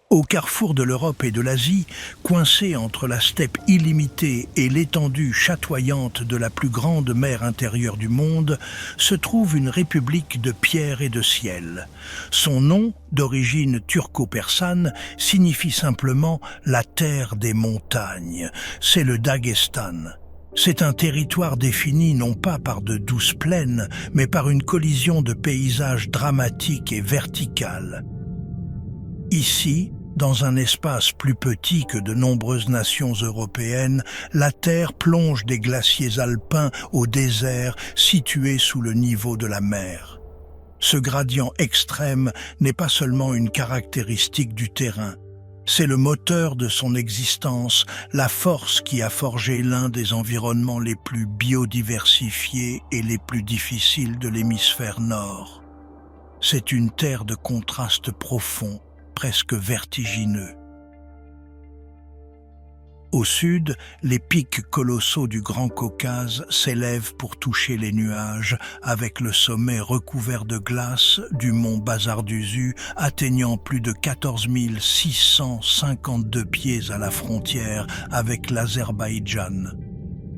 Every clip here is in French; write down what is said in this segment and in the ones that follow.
Au carrefour de l'Europe et de l'Asie, coincé entre la steppe illimitée et l'étendue chatoyante de la plus grande mer intérieure du monde, se trouve une république de pierre et de ciel. Son nom, d'origine turco-persane, signifie simplement la terre des montagnes. C'est le Daghestan. C'est un territoire défini non pas par de douces plaines, mais par une collision de paysages dramatiques et verticales. Ici, dans un espace plus petit que de nombreuses nations européennes, la Terre plonge des glaciers alpins au désert situé sous le niveau de la mer. Ce gradient extrême n'est pas seulement une caractéristique du terrain. C'est le moteur de son existence, la force qui a forgé l'un des environnements les plus biodiversifiés et les plus difficiles de l'hémisphère nord. C'est une terre de contrastes profonds, presque vertigineux. Au sud, les pics colossaux du Grand Caucase s'élèvent pour toucher les nuages, avec le sommet recouvert de glace du mont Bazarduzu atteignant plus de 14 652 pieds à la frontière avec l'Azerbaïdjan.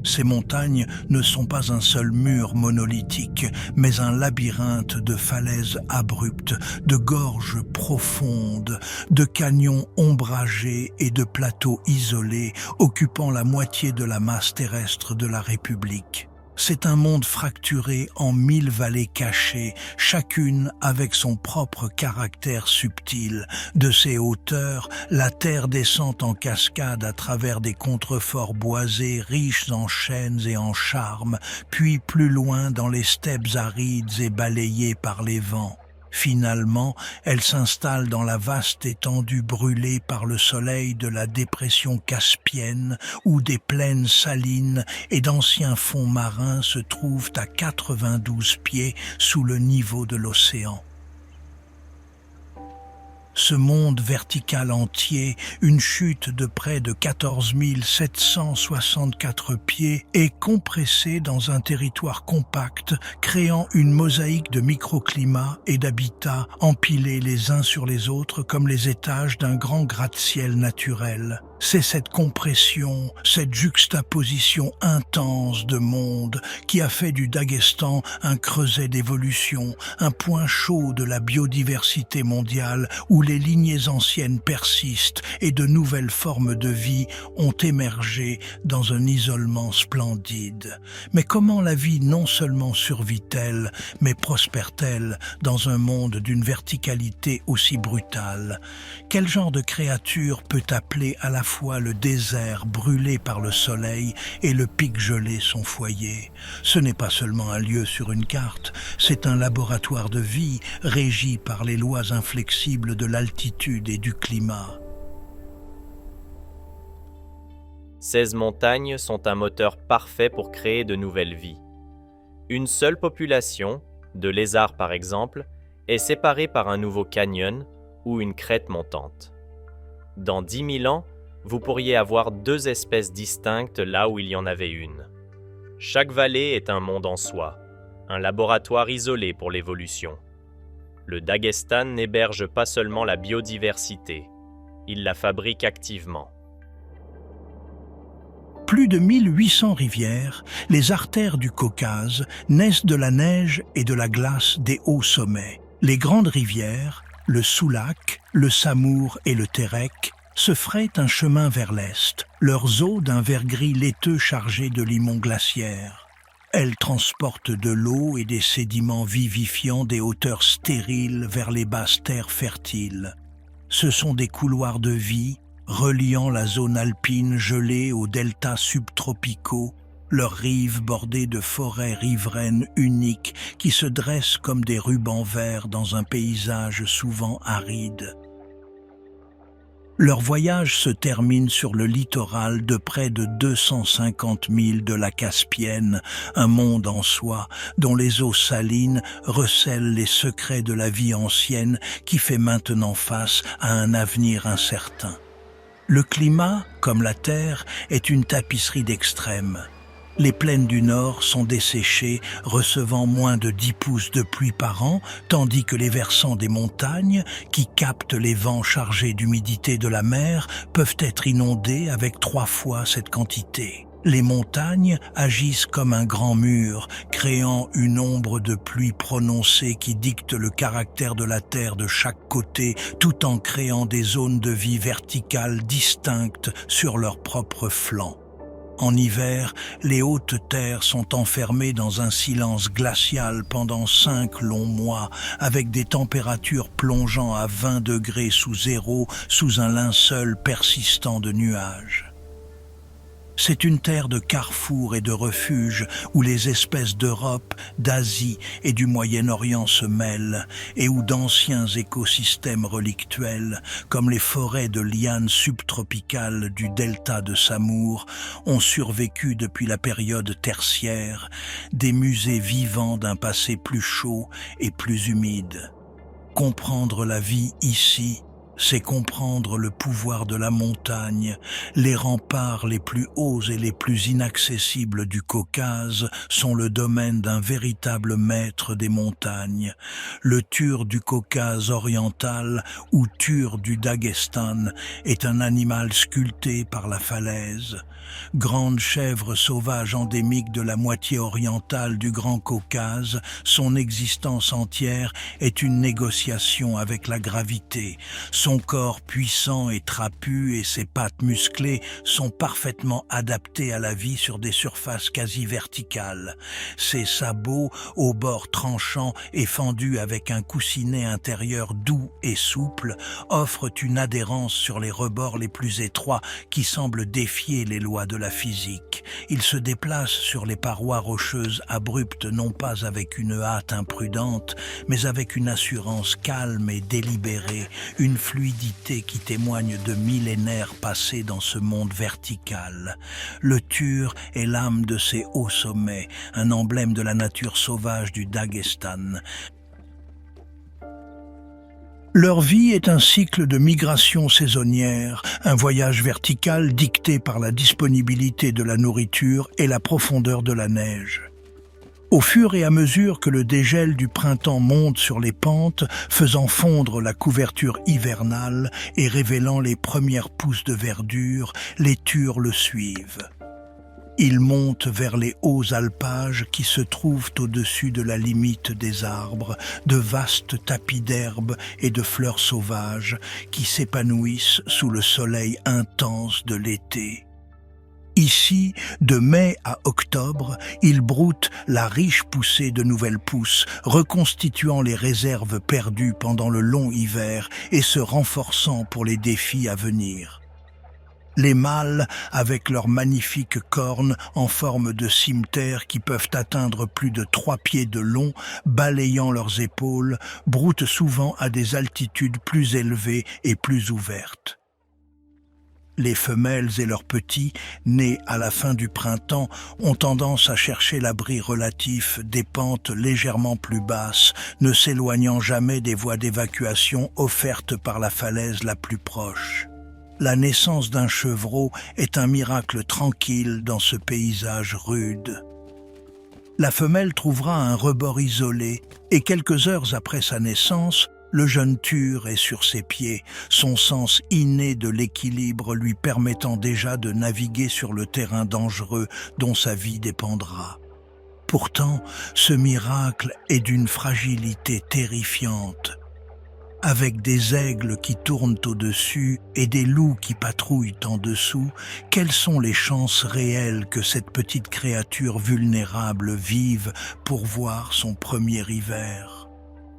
Ces montagnes ne sont pas un seul mur monolithique, mais un labyrinthe de falaises abruptes, de gorges profondes, de canyons ombragés et de plateaux isolés occupant la moitié de la masse terrestre de la République. C'est un monde fracturé en 1000 vallées cachées, chacune avec son propre caractère subtil. De ces hauteurs, la terre descend en cascade à travers des contreforts boisés riches en chênes et en charmes, puis plus loin dans les steppes arides et balayées par les vents. Finalement, elle s'installe dans la vaste étendue brûlée par le soleil de la dépression caspienne, où des plaines salines et d'anciens fonds marins se trouvent à 92 pieds sous le niveau de l'océan. Ce monde vertical entier, une chute de près de 14 764 pieds, est compressé dans un territoire compact, créant une mosaïque de microclimats et d'habitats empilés les uns sur les autres comme les étages d'un grand gratte-ciel naturel. C'est cette compression, cette juxtaposition intense de mondes qui a fait du Daghestan un creuset d'évolution, un point chaud de la biodiversité mondiale où les lignées anciennes persistent et de nouvelles formes de vie ont émergé dans un isolement splendide. Mais comment la vie non seulement survit-elle, mais prospère-t-elle dans un monde d'une verticalité aussi brutale? Quel genre de créature peut appeler à la fois le désert brûlé par le soleil et le pic gelé son foyer? Ce n'est pas seulement un lieu sur une carte, c'est un laboratoire de vie régi par les lois inflexibles de l'altitude et du climat. Ces montagnes sont un moteur parfait pour créer de nouvelles vies. Une seule population, de lézards par exemple, est séparée par un nouveau canyon ou une crête montante. Dans 10 000 ans, vous pourriez avoir 2 espèces distinctes là où il y en avait une. Chaque vallée est un monde en soi, un laboratoire isolé pour l'évolution. Le Daghestan n'héberge pas seulement la biodiversité, il la fabrique activement. Plus de 1800 rivières, les artères du Caucase, naissent de la neige et de la glace des hauts sommets. Les grandes rivières, le Soulak, le Samour et le Terek, se frayent un chemin vers l'est, leurs eaux d'un vert gris laiteux chargées de limon glaciaire. Elles transportent de l'eau et des sédiments vivifiants des hauteurs stériles vers les basses terres fertiles. Ce sont des couloirs de vie, reliant la zone alpine gelée aux deltas subtropicaux, leurs rives bordées de forêts riveraines uniques qui se dressent comme des rubans verts dans un paysage souvent aride. Leur voyage se termine sur le littoral de près de 250 milles de la Caspienne, un monde en soi, dont les eaux salines recèlent les secrets de la vie ancienne qui fait maintenant face à un avenir incertain. Le climat, comme la Terre, est une tapisserie d'extrêmes. Les plaines du nord sont desséchées, recevant moins de 10 pouces de pluie par an, tandis que les versants des montagnes, qui captent les vents chargés d'humidité de la mer, peuvent être inondés avec 3 fois cette quantité. Les montagnes agissent comme un grand mur, créant une ombre de pluie prononcée qui dicte le caractère de la terre de chaque côté, tout en créant des zones de vie verticales distinctes sur leurs propres flancs. En hiver, les hautes terres sont enfermées dans un silence glacial pendant 5 longs mois, avec des températures plongeant à 20 degrés sous zéro sous un linceul persistant de nuages. C'est une terre de carrefour et de refuge où les espèces d'Europe, d'Asie et du Moyen-Orient se mêlent et où d'anciens écosystèmes relictuels, comme les forêts de lianes subtropicales du delta de Samour, ont survécu depuis la période tertiaire, des musées vivants d'un passé plus chaud et plus humide. Comprendre la vie ici, c'est comprendre le pouvoir de la montagne. Les remparts les plus hauts et les plus inaccessibles du Caucase sont le domaine d'un véritable maître des montagnes. Le Tur du Caucase oriental ou Tur du Daghestan est un animal sculpté par la falaise. Grande chèvre sauvage endémique de la moitié orientale du Grand Caucase, son existence entière est une négociation avec la gravité. Son corps puissant et trapu et ses pattes musclées sont parfaitement adaptés à la vie sur des surfaces quasi verticales. Ses sabots, aux bords tranchants et fendus avec un coussinet intérieur doux et souple, offrent une adhérence sur les rebords les plus étroits qui semblent défier les lois de la physique. Il se déplace sur les parois rocheuses abruptes non pas avec une hâte imprudente, mais avec une assurance calme et délibérée, une fluidité qui témoigne de millénaires passés dans ce monde vertical. Le Tur est l'âme de ces hauts sommets, un emblème de la nature sauvage du Daghestan. Leur vie est un cycle de migration saisonnière, un voyage vertical dicté par la disponibilité de la nourriture et la profondeur de la neige. Au fur et à mesure que le dégel du printemps monte sur les pentes, faisant fondre la couverture hivernale et révélant les premières pousses de verdure, les Turs le suivent. Ils montent vers les hauts alpages qui se trouvent au-dessus de la limite des arbres, de vastes tapis d'herbes et de fleurs sauvages qui s'épanouissent sous le soleil intense de l'été. Ici, de mai à octobre, ils broutent la riche poussée de nouvelles pousses, reconstituant les réserves perdues pendant le long hiver et se renforçant pour les défis à venir. Les mâles, avec leurs magnifiques cornes en forme de cimeterre qui peuvent atteindre plus de 3 pieds de long, balayant leurs épaules, broutent souvent à des altitudes plus élevées et plus ouvertes. Les femelles et leurs petits, nés à la fin du printemps, ont tendance à chercher l'abri relatif des pentes légèrement plus basses, ne s'éloignant jamais des voies d'évacuation offertes par la falaise la plus proche. La naissance d'un chevreau est un miracle tranquille dans ce paysage rude. La femelle trouvera un rebord isolé et quelques heures après sa naissance, le jeune Tur est sur ses pieds, son sens inné de l'équilibre lui permettant déjà de naviguer sur le terrain dangereux dont sa vie dépendra. Pourtant, ce miracle est d'une fragilité terrifiante. Avec des aigles qui tournent au-dessus et des loups qui patrouillent en dessous, quelles sont les chances réelles que cette petite créature vulnérable vive pour voir son premier hiver ?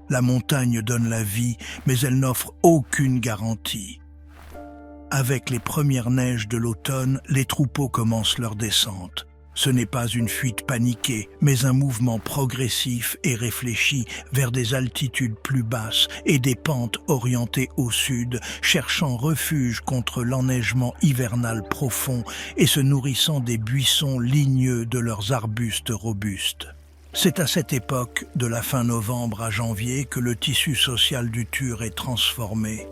La montagne donne la vie, mais elle n'offre aucune garantie. Avec les premières neiges de l'automne, les troupeaux commencent leur descente. Ce n'est pas une fuite paniquée, mais un mouvement progressif et réfléchi vers des altitudes plus basses et des pentes orientées au sud, cherchant refuge contre l'enneigement hivernal profond et se nourrissant des buissons ligneux de leurs arbustes robustes. C'est à cette époque, de la fin novembre à janvier, que le tissu social du Tur est transformé.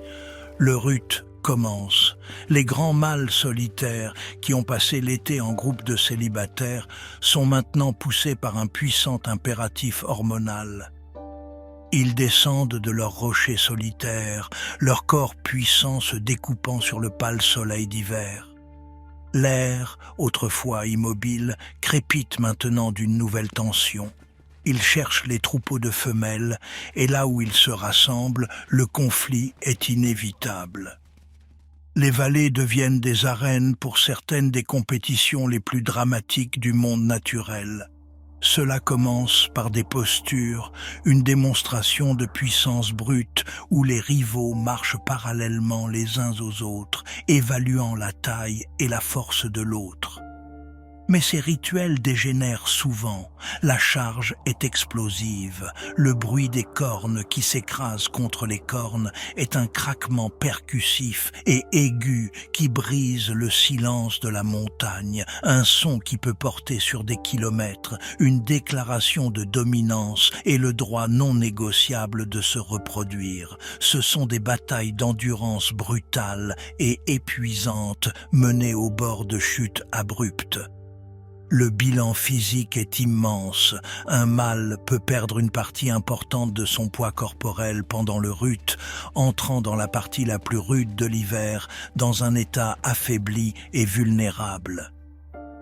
Le rut commence. Les grands mâles solitaires qui ont passé l'été en groupe de célibataires sont maintenant poussés par un puissant impératif hormonal. Ils descendent de leurs rochers solitaires, leur corps puissant se découpant sur le pâle soleil d'hiver. L'air, autrefois immobile, crépite maintenant d'une nouvelle tension. Ils cherchent les troupeaux de femelles, et là où ils se rassemblent, le conflit est inévitable. Les vallées deviennent des arènes pour certaines des compétitions les plus dramatiques du monde naturel. Cela commence par des postures, une démonstration de puissance brute où les rivaux marchent parallèlement les uns aux autres, évaluant la taille et la force de l'autre. Mais ces rituels dégénèrent souvent, la charge est explosive, le bruit des cornes qui s'écrasent contre les cornes est un craquement percussif et aigu qui brise le silence de la montagne, un son qui peut porter sur des kilomètres, une déclaration de dominance et le droit non négociable de se reproduire. Ce sont des batailles d'endurance brutale et épuisante menées au bord de chutes abruptes. Le bilan physique est immense. Un mâle peut perdre une partie importante de son poids corporel pendant le rut, entrant dans la partie la plus rude de l'hiver, dans un état affaibli et vulnérable.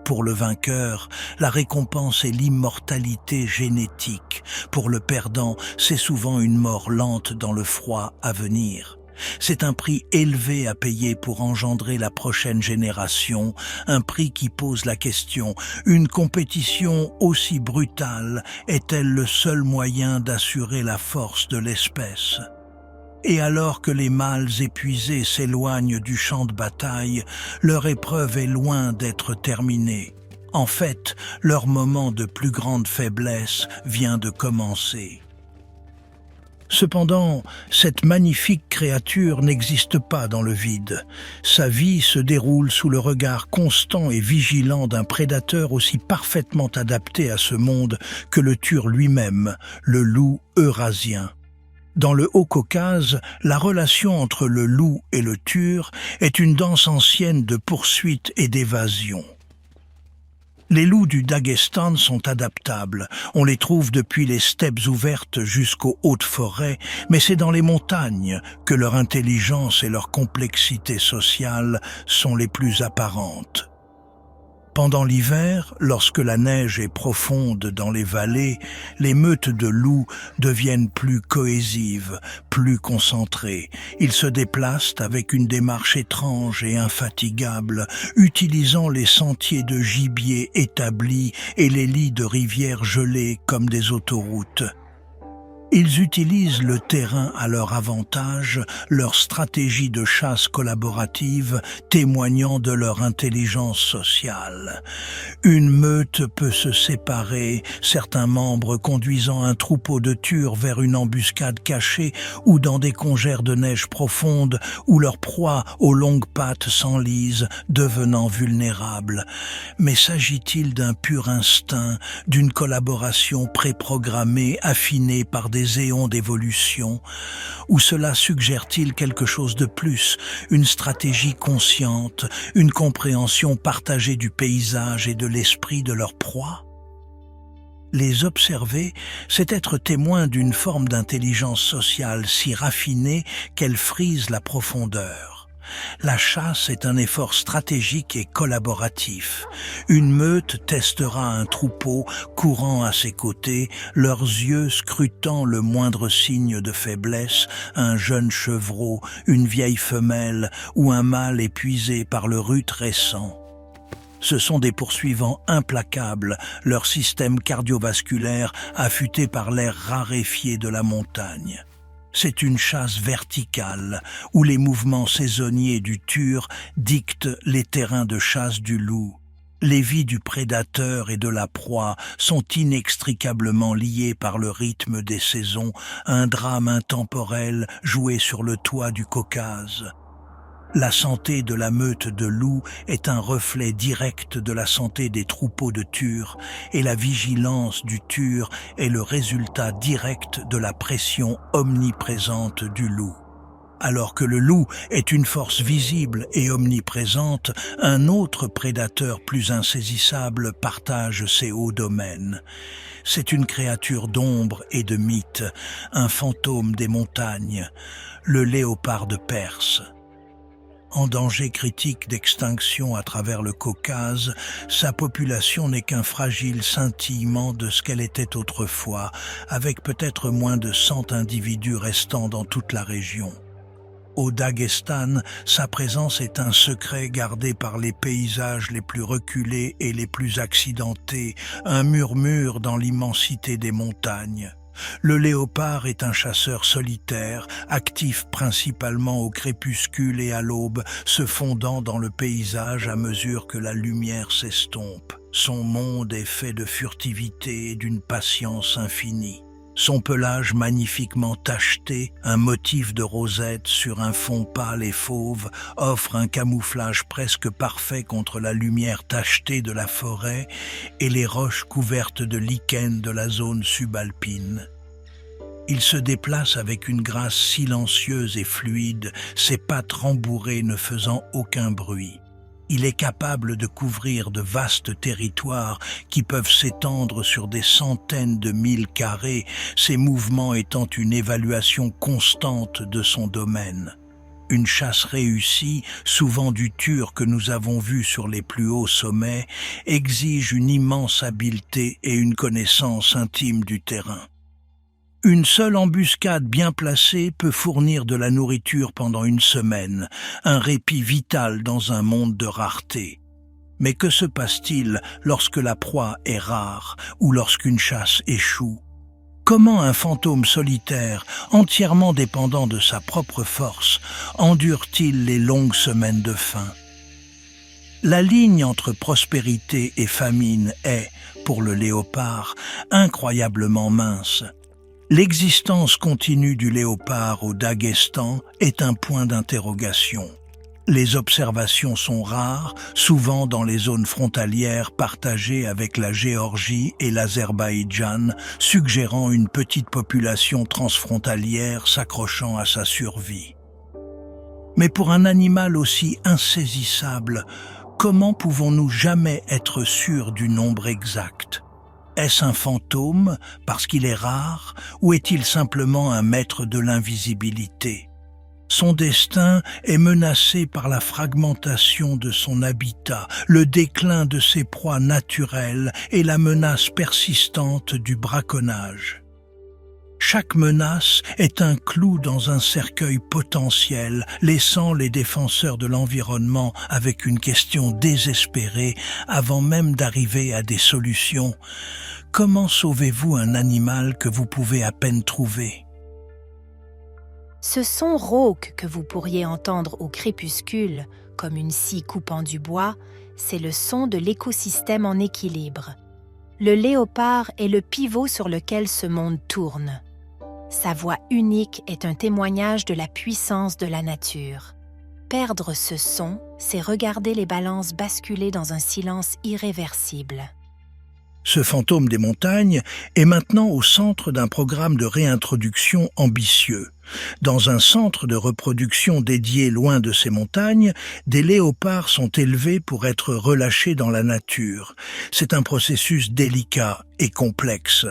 Pour le vainqueur, la récompense est l'immortalité génétique. Pour le perdant, c'est souvent une mort lente dans le froid à venir. C'est un prix élevé à payer pour engendrer la prochaine génération, un prix qui pose la question, une compétition aussi brutale est-elle le seul moyen d'assurer la force de l'espèce ? Et alors que les mâles épuisés s'éloignent du champ de bataille, leur épreuve est loin d'être terminée. En fait, leur moment de plus grande faiblesse vient de commencer. Cependant, cette magnifique créature n'existe pas dans le vide. Sa vie se déroule sous le regard constant et vigilant d'un prédateur aussi parfaitement adapté à ce monde que le Tur lui-même, le loup eurasien. Dans le Haut-Caucase, la relation entre le loup et le Tur est une danse ancienne de poursuite et d'évasion. Les loups du Daghestan sont adaptables. On les trouve depuis les steppes ouvertes jusqu'aux hautes forêts, mais c'est dans les montagnes que leur intelligence et leur complexité sociale sont les plus apparentes. Pendant l'hiver, lorsque la neige est profonde dans les vallées, les meutes de loups deviennent plus cohésives, plus concentrées. Ils se déplacent avec une démarche étrange et infatigable, utilisant les sentiers de gibier établis et les lits de rivières gelées comme des autoroutes. Ils utilisent le terrain à leur avantage, leur stratégie de chasse collaborative témoignant de leur intelligence sociale. Une meute peut se séparer, certains membres conduisant un troupeau de turs vers une embuscade cachée ou dans des congères de neige profonde où leur proie aux longues pattes s'enlise, devenant vulnérable. Mais s'agit-il d'un pur instinct, d'une collaboration préprogrammée, affinée par des éons d'évolution, ou cela suggère-t-il quelque chose de plus, une stratégie consciente, une compréhension partagée du paysage et de l'esprit de leur proie? Les observer, c'est être témoin d'une forme d'intelligence sociale si raffinée qu'elle frise la profondeur. La chasse est un effort stratégique et collaboratif. Une meute testera un troupeau courant à ses côtés, leurs yeux scrutant le moindre signe de faiblesse, un jeune chevreau, une vieille femelle ou un mâle épuisé par le rut récent. Ce sont des poursuivants implacables, leur système cardiovasculaire affûté par l'air raréfié de la montagne. C'est une chasse verticale, où les mouvements saisonniers du Tur dictent les terrains de chasse du loup. Les vies du prédateur et de la proie sont inextricablement liées par le rythme des saisons, un drame intemporel joué sur le toit du Caucase. La santé de la meute de loups est un reflet direct de la santé des troupeaux de Tur, et la vigilance du Tur est le résultat direct de la pression omniprésente du loup. Alors que le loup est une force visible et omniprésente, un autre prédateur plus insaisissable partage ses hauts domaines. C'est une créature d'ombre et de mythe, un fantôme des montagnes, le léopard de Perse. En danger critique d'extinction à travers le Caucase, sa population n'est qu'un fragile scintillement de ce qu'elle était autrefois, avec peut-être moins de 100 individus restants dans toute la région. Au Daghestan, sa présence est un secret gardé par les paysages les plus reculés et les plus accidentés, un murmure dans l'immensité des montagnes. Le léopard est un chasseur solitaire, actif principalement au crépuscule et à l'aube, se fondant dans le paysage à mesure que la lumière s'estompe. Son monde est fait de furtivité et d'une patience infinie. Son pelage magnifiquement tacheté, un motif de rosette sur un fond pâle et fauve, offre un camouflage presque parfait contre la lumière tachetée de la forêt et les roches couvertes de lichens de la zone subalpine. Il se déplace avec une grâce silencieuse et fluide, ses pattes rembourrées ne faisant aucun bruit. Il est capable de couvrir de vastes territoires qui peuvent s'étendre sur des centaines de milles carrés, ses mouvements étant une évaluation constante de son domaine. Une chasse réussie, souvent du tur que nous avons vu sur les plus hauts sommets, exige une immense habileté et une connaissance intime du terrain. Une seule embuscade bien placée peut fournir de la nourriture pendant une semaine, un répit vital dans un monde de rareté. Mais que se passe-t-il lorsque la proie est rare ou lorsqu'une chasse échoue? Comment un fantôme solitaire, entièrement dépendant de sa propre force, endure-t-il les longues semaines de faim? La ligne entre prospérité et famine est, pour le léopard, incroyablement mince. L'existence continue du léopard au Daghestan est un point d'interrogation. Les observations sont rares, souvent dans les zones frontalières partagées avec la Géorgie et l'Azerbaïdjan, suggérant une petite population transfrontalière s'accrochant à sa survie. Mais pour un animal aussi insaisissable, comment pouvons-nous jamais être sûrs du nombre exact ? Est-ce un fantôme parce qu'il est rare ou est-il simplement un maître de l'invisibilité? Son destin est menacé par la fragmentation de son habitat, le déclin de ses proies naturelles et la menace persistante du braconnage. Chaque menace est un clou dans un cercueil potentiel, laissant les défenseurs de l'environnement avec une question désespérée avant même d'arriver à des solutions. Comment sauvez-vous un animal que vous pouvez à peine trouver? Ce son rauque que vous pourriez entendre au crépuscule, comme une scie coupant du bois, c'est le son de l'écosystème en équilibre. Le léopard est le pivot sur lequel ce monde tourne. Sa voix unique est un témoignage de la puissance de la nature. Perdre ce son, c'est regarder les balances basculer dans un silence irréversible. Ce fantôme des montagnes est maintenant au centre d'un programme de réintroduction ambitieux. Dans un centre de reproduction dédié loin de ces montagnes, des léopards sont élevés pour être relâchés dans la nature. C'est un processus délicat et complexe.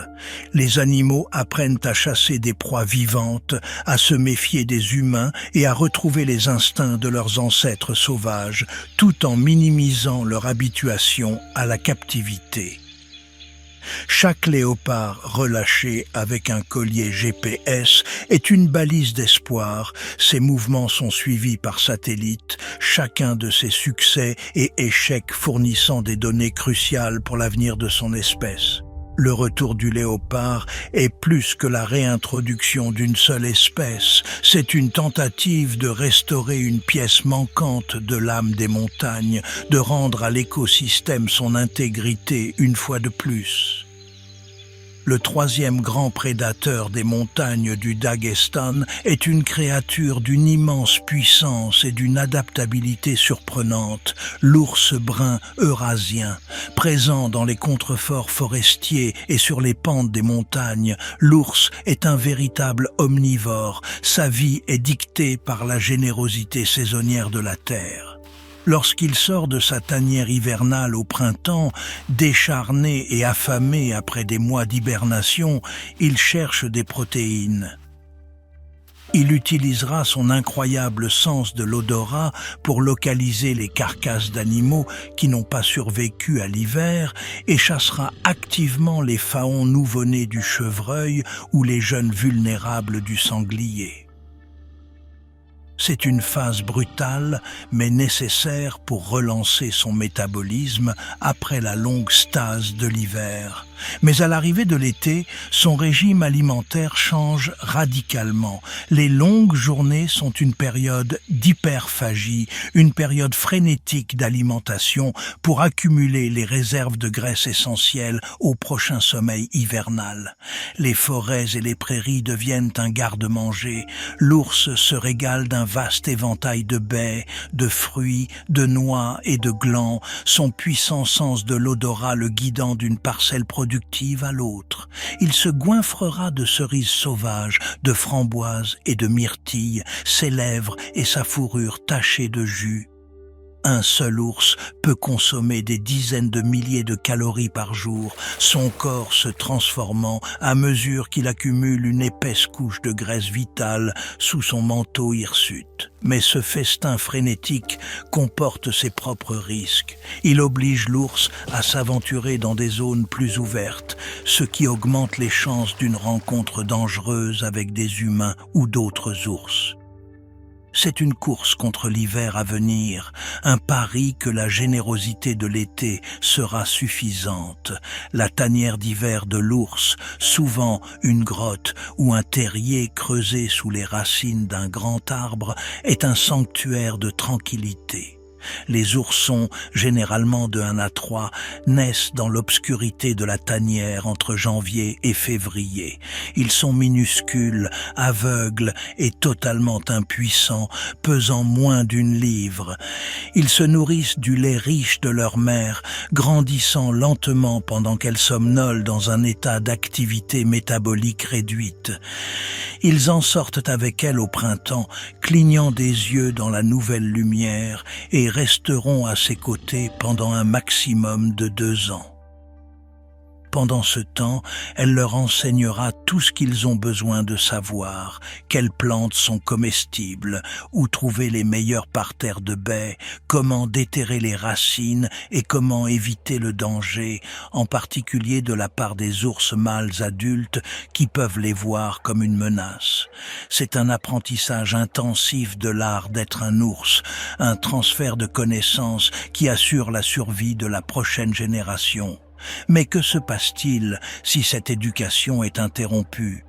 Les animaux apprennent à chasser des proies vivantes, à se méfier des humains et à retrouver les instincts de leurs ancêtres sauvages, tout en minimisant leur habituation à la captivité. Chaque léopard relâché avec un collier GPS est une balise d'espoir. Ses mouvements sont suivis par satellite, chacun de ses succès et échecs fournissant des données cruciales pour l'avenir de son espèce. Le retour du léopard est plus que la réintroduction d'une seule espèce. C'est une tentative de restaurer une pièce manquante de l'âme des montagnes, de rendre à l'écosystème son intégrité une fois de plus. le troisième grand prédateur des montagnes du Daghestan, est une créature d'une immense puissance et d'une adaptabilité surprenante, l'ours brun eurasien. Présent dans les contreforts forestiers et sur les pentes des montagnes, l'ours est un véritable omnivore. Sa vie est dictée par la générosité saisonnière de la terre. Lorsqu'il sort de sa tanière hivernale au printemps, décharné et affamé après des mois d'hibernation, il cherche des protéines. Il utilisera son incroyable sens de l'odorat pour localiser les carcasses d'animaux qui n'ont pas survécu à l'hiver et chassera activement les faons nouveau-nés du chevreuil ou les jeunes vulnérables du sanglier. C'est une phase brutale, mais nécessaire pour relancer son métabolisme après la longue stase de l'hiver. Mais à l'arrivée de l'été, son régime alimentaire change radicalement. Les longues journées sont une période d'hyperphagie, une période frénétique d'alimentation pour accumuler les réserves de graisse essentielles au prochain sommeil hivernal. Les forêts et les prairies deviennent un garde-manger. L'ours se régale d'un vaste éventail de baies, de fruits, de noix et de glands, son puissant sens de l'odorat le guidant d'une parcelle productive à l'autre. Il se goinfrera de cerises sauvages, de framboises et de myrtilles, ses lèvres et sa fourrure tachées de jus. Un seul ours peut consommer des dizaines de milliers de calories par jour, son corps se transformant à mesure qu'il accumule une épaisse couche de graisse vitale sous son manteau hirsute. Mais ce festin frénétique comporte ses propres risques. Il oblige l'ours à s'aventurer dans des zones plus ouvertes, ce qui augmente les chances d'une rencontre dangereuse avec des humains ou d'autres ours. C'est une course contre l'hiver à venir, un pari que la générosité de l'été sera suffisante. La tanière d'hiver de l'ours, souvent une grotte ou un terrier creusé sous les racines d'un grand arbre, est un sanctuaire de tranquillité. Les oursons, généralement de 1 à 3, naissent dans l'obscurité de la tanière entre janvier et février. Ils sont minuscules, aveugles et totalement impuissants, pesant moins d'1 livre. Ils se nourrissent du lait riche de leur mère, grandissant lentement pendant qu'elle somnole dans un état d'activité métabolique réduite. Ils en sortent avec elle au printemps, clignant des yeux dans la nouvelle lumière et resteront à ses côtés pendant un maximum de 2 ans. Pendant ce temps, elle leur enseignera tout ce qu'ils ont besoin de savoir, quelles plantes sont comestibles, où trouver les meilleurs parterres de baies, comment déterrer les racines et comment éviter le danger, en particulier de la part des ours mâles adultes qui peuvent les voir comme une menace. C'est un apprentissage intensif de l'art d'être un ours, un transfert de connaissances qui assure la survie de la prochaine génération. Mais que se passe-t-il si cette éducation est interrompue?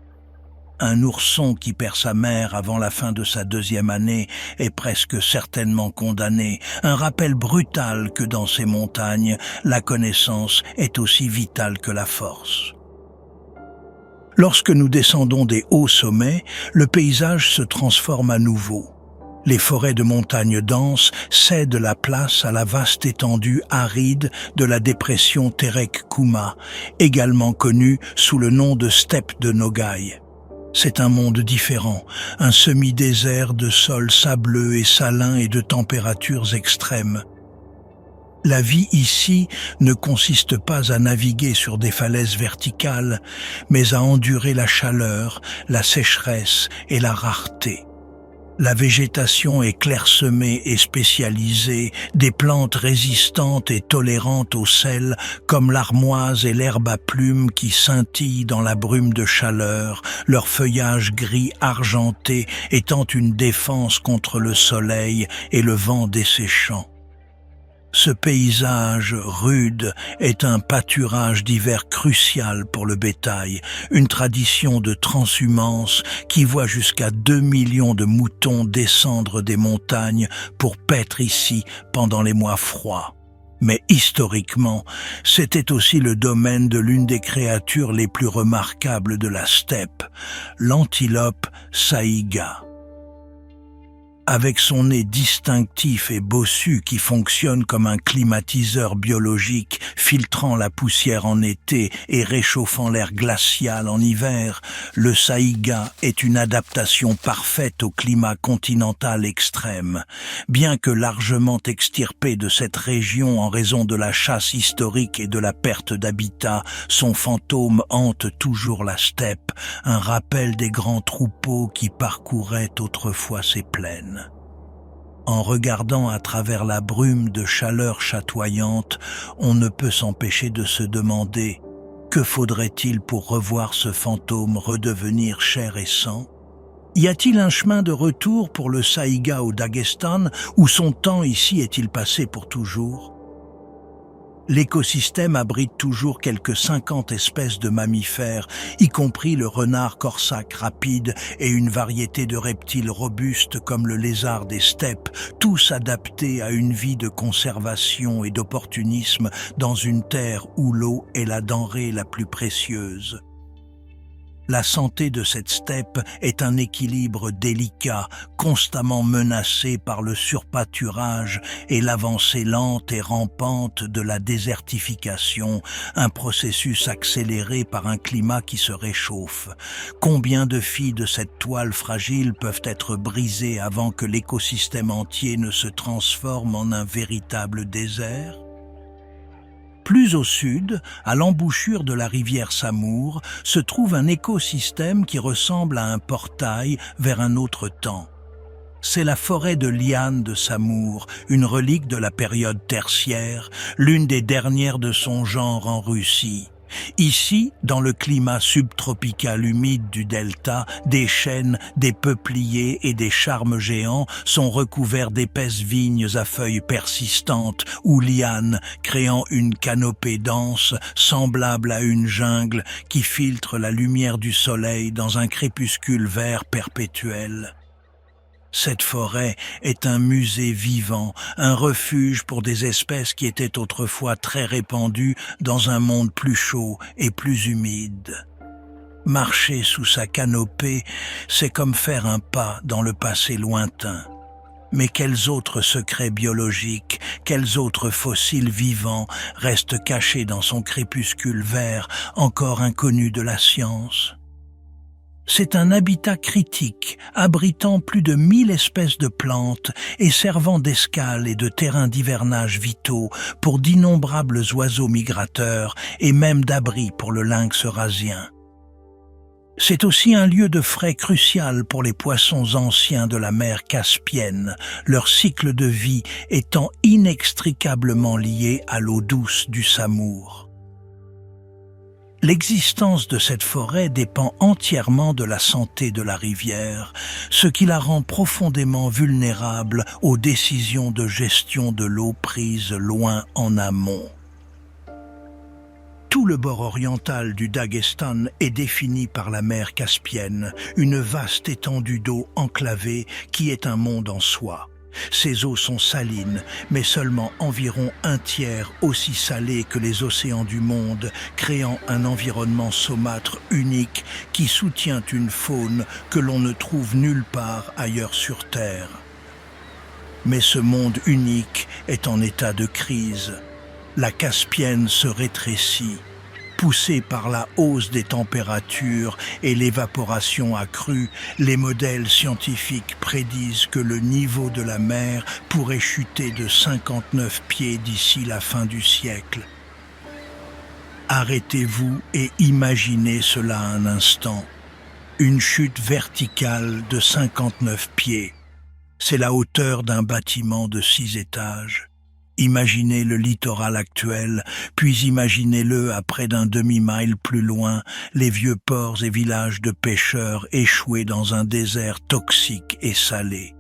Un ourson qui perd sa mère avant la fin de sa 2e année est presque certainement condamné. Un rappel brutal que dans ces montagnes, la connaissance est aussi vitale que la force. Lorsque nous descendons des hauts sommets, le paysage se transforme à nouveau. Les forêts de montagnes denses cèdent la place à la vaste étendue aride de la dépression Terek-Kuma, également connue sous le nom de steppe de Nogaï. C'est un monde différent, un semi-désert de sols sableux et salins et de températures extrêmes. La vie ici ne consiste pas à naviguer sur des falaises verticales, mais à endurer la chaleur, la sécheresse et la rareté. La végétation est clairsemée et spécialisée, des plantes résistantes et tolérantes au sel, comme l'armoise et l'herbe à plumes qui scintillent dans la brume de chaleur, leur feuillage gris argenté étant une défense contre le soleil et le vent desséchant. Ce paysage rude est un pâturage d'hiver crucial pour le bétail, une tradition de transhumance qui voit jusqu'à 2 millions de moutons descendre des montagnes pour paître ici pendant les mois froids. Mais historiquement, c'était aussi le domaine de l'une des créatures les plus remarquables de la steppe, l'antilope saïga. Avec son nez distinctif et bossu qui fonctionne comme un climatiseur biologique, filtrant la poussière en été et réchauffant l'air glacial en hiver, le saïga est une adaptation parfaite au climat continental extrême. Bien que largement extirpé de cette région en raison de la chasse historique et de la perte d'habitat, son fantôme hante toujours la steppe, un rappel des grands troupeaux qui parcouraient autrefois ces plaines. En regardant à travers la brume de chaleur chatoyante, on ne peut s'empêcher de se demander « Que faudrait-il pour revoir ce fantôme redevenir chair et sang ?» Y a-t-il un chemin de retour pour le saïga au Daghestan, ou son temps ici est-il passé pour toujours ? L'écosystème abrite toujours quelques 50 espèces de mammifères, y compris le renard corsac rapide et une variété de reptiles robustes comme le lézard des steppes, tous adaptés à une vie de conservation et d'opportunisme dans une terre où l'eau est la denrée la plus précieuse. La santé de cette steppe est un équilibre délicat, constamment menacé par le surpâturage et l'avancée lente et rampante de la désertification, un processus accéléré par un climat qui se réchauffe. Combien de fils de cette toile fragile peuvent être brisés avant que l'écosystème entier ne se transforme en un véritable désert ? Plus au sud, à l'embouchure de la rivière Samour, se trouve un écosystème qui ressemble à un portail vers un autre temps. C'est la forêt de lianes de Samour, une relique de la période tertiaire, l'une des dernières de son genre en Russie. Ici, dans le climat subtropical humide du delta, des chênes, des peupliers et des charmes géants sont recouverts d'épaisses vignes à feuilles persistantes ou lianes, créant une canopée dense, semblable à une jungle qui filtre la lumière du soleil dans un crépuscule vert perpétuel. Cette forêt est un musée vivant, un refuge pour des espèces qui étaient autrefois très répandues dans un monde plus chaud et plus humide. Marcher sous sa canopée, c'est comme faire un pas dans le passé lointain. Mais quels autres secrets biologiques, quels autres fossiles vivants restent cachés dans son crépuscule vert, encore inconnu de la science ? C'est un habitat critique, abritant plus de 1000 espèces de plantes et servant d'escale et de terrain d'hivernage vitaux pour d'innombrables oiseaux migrateurs et même d'abri pour le lynx eurasien. C'est aussi un lieu de frai crucial pour les poissons anciens de la mer Caspienne, leur cycle de vie étant inextricablement lié à l'eau douce du Samour. L'existence de cette forêt dépend entièrement de la santé de la rivière, ce qui la rend profondément vulnérable aux décisions de gestion de l'eau prises loin en amont. Tout le bord oriental du Daghestan est défini par la mer Caspienne, une vaste étendue d'eau enclavée qui est un monde en soi. Ces eaux sont salines, mais seulement environ un tiers aussi salées que les océans du monde, créant un environnement saumâtre unique qui soutient une faune que l'on ne trouve nulle part ailleurs sur Terre. Mais ce monde unique est en état de crise. La Caspienne se rétrécit, poussée par la hausse des températures et l'évaporation accrue. Les modèles scientifiques prédisent que le niveau de la mer pourrait chuter de 59 pieds d'ici la fin du siècle. Arrêtez-vous et imaginez cela un instant. Une chute verticale de 59 pieds. C'est la hauteur d'un bâtiment de 6 étages. Imaginez le littoral actuel, puis imaginez-le à près d'un demi-mile plus loin, les vieux ports et villages de pêcheurs échoués dans un désert toxique et salé.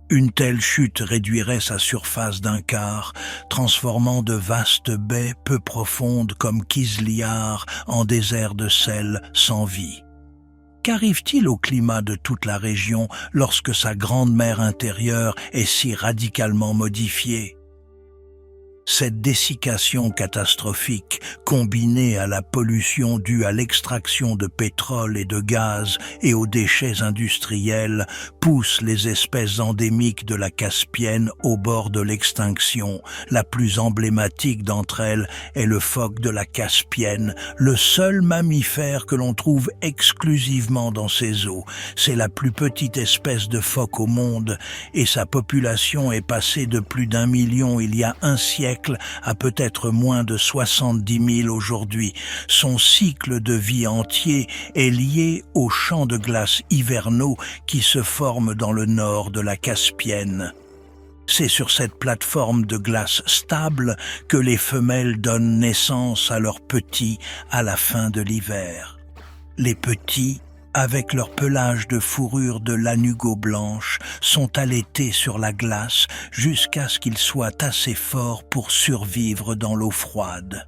Une telle chute réduirait sa surface d'un quart, transformant de vastes baies peu profondes comme Kizlyar en désert de sel sans vie. Qu'arrive-t-il au climat de toute la région lorsque sa grande mer intérieure est si radicalement modifiée ? Cette dessiccation catastrophique, combinée à la pollution due à l'extraction de pétrole et de gaz et aux déchets industriels, pousse les espèces endémiques de la Caspienne au bord de l'extinction. La plus emblématique d'entre elles est le phoque de la Caspienne, le seul mammifère que l'on trouve exclusivement dans ces eaux. C'est la plus petite espèce de phoque au monde et sa population est passée de plus d'1 million il y a un siècle à peut-être moins de 70 000 aujourd'hui. Son cycle de vie entier est lié aux champs de glace hivernaux qui se forment dans le nord de la Caspienne. C'est sur cette plateforme de glace stable que les femelles donnent naissance à leurs petits à la fin de l'hiver. Les petits, avec leur pelage de fourrure de lanugo blanche, sont allaités sur la glace jusqu'à ce qu'ils soient assez forts pour survivre dans l'eau froide.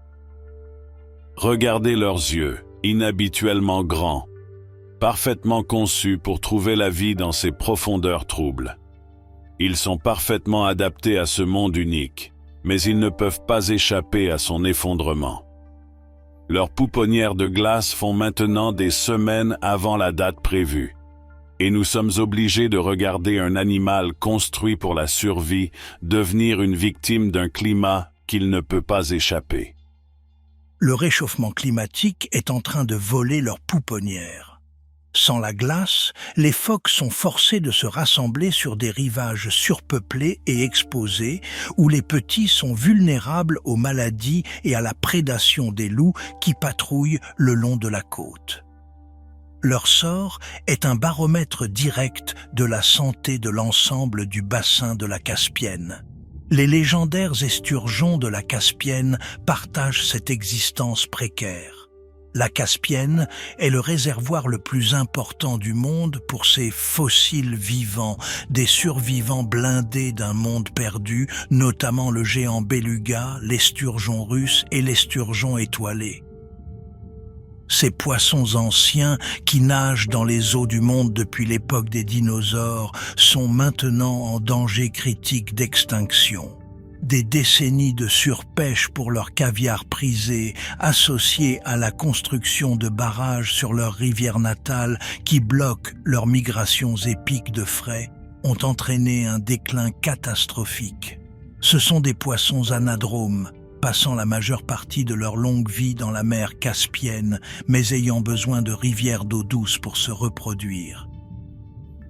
Regardez leurs yeux, inhabituellement grands, parfaitement conçus pour trouver la vie dans ces profondeurs troubles. Ils sont parfaitement adaptés à ce monde unique, mais ils ne peuvent pas échapper à son effondrement. Leurs pouponnières de glace font maintenant des semaines avant la date prévue. Et nous sommes obligés de regarder un animal construit pour la survie devenir une victime d'un climat qu'il ne peut pas échapper. Le réchauffement climatique est en train de voler leurs pouponnières. Sans la glace, les phoques sont forcés de se rassembler sur des rivages surpeuplés et exposés, où les petits sont vulnérables aux maladies et à la prédation des loups qui patrouillent le long de la côte. Leur sort est un baromètre direct de la santé de l'ensemble du bassin de la Caspienne. Les légendaires esturgeons de la Caspienne partagent cette existence précaire. La Caspienne est le réservoir le plus important du monde pour ces fossiles vivants, des survivants blindés d'un monde perdu, notamment le géant beluga, l'esturgeon russe et l'esturgeon étoilé. Ces poissons anciens qui nagent dans les eaux du monde depuis l'époque des dinosaures sont maintenant en danger critique d'extinction. Des décennies de surpêche pour leur caviar prisé, associées à la construction de barrages sur leurs rivières natales qui bloquent leurs migrations épiques de frai, ont entraîné un déclin catastrophique. Ce sont des poissons anadromes, passant la majeure partie de leur longue vie dans la mer Caspienne, mais ayant besoin de rivières d'eau douce pour se reproduire.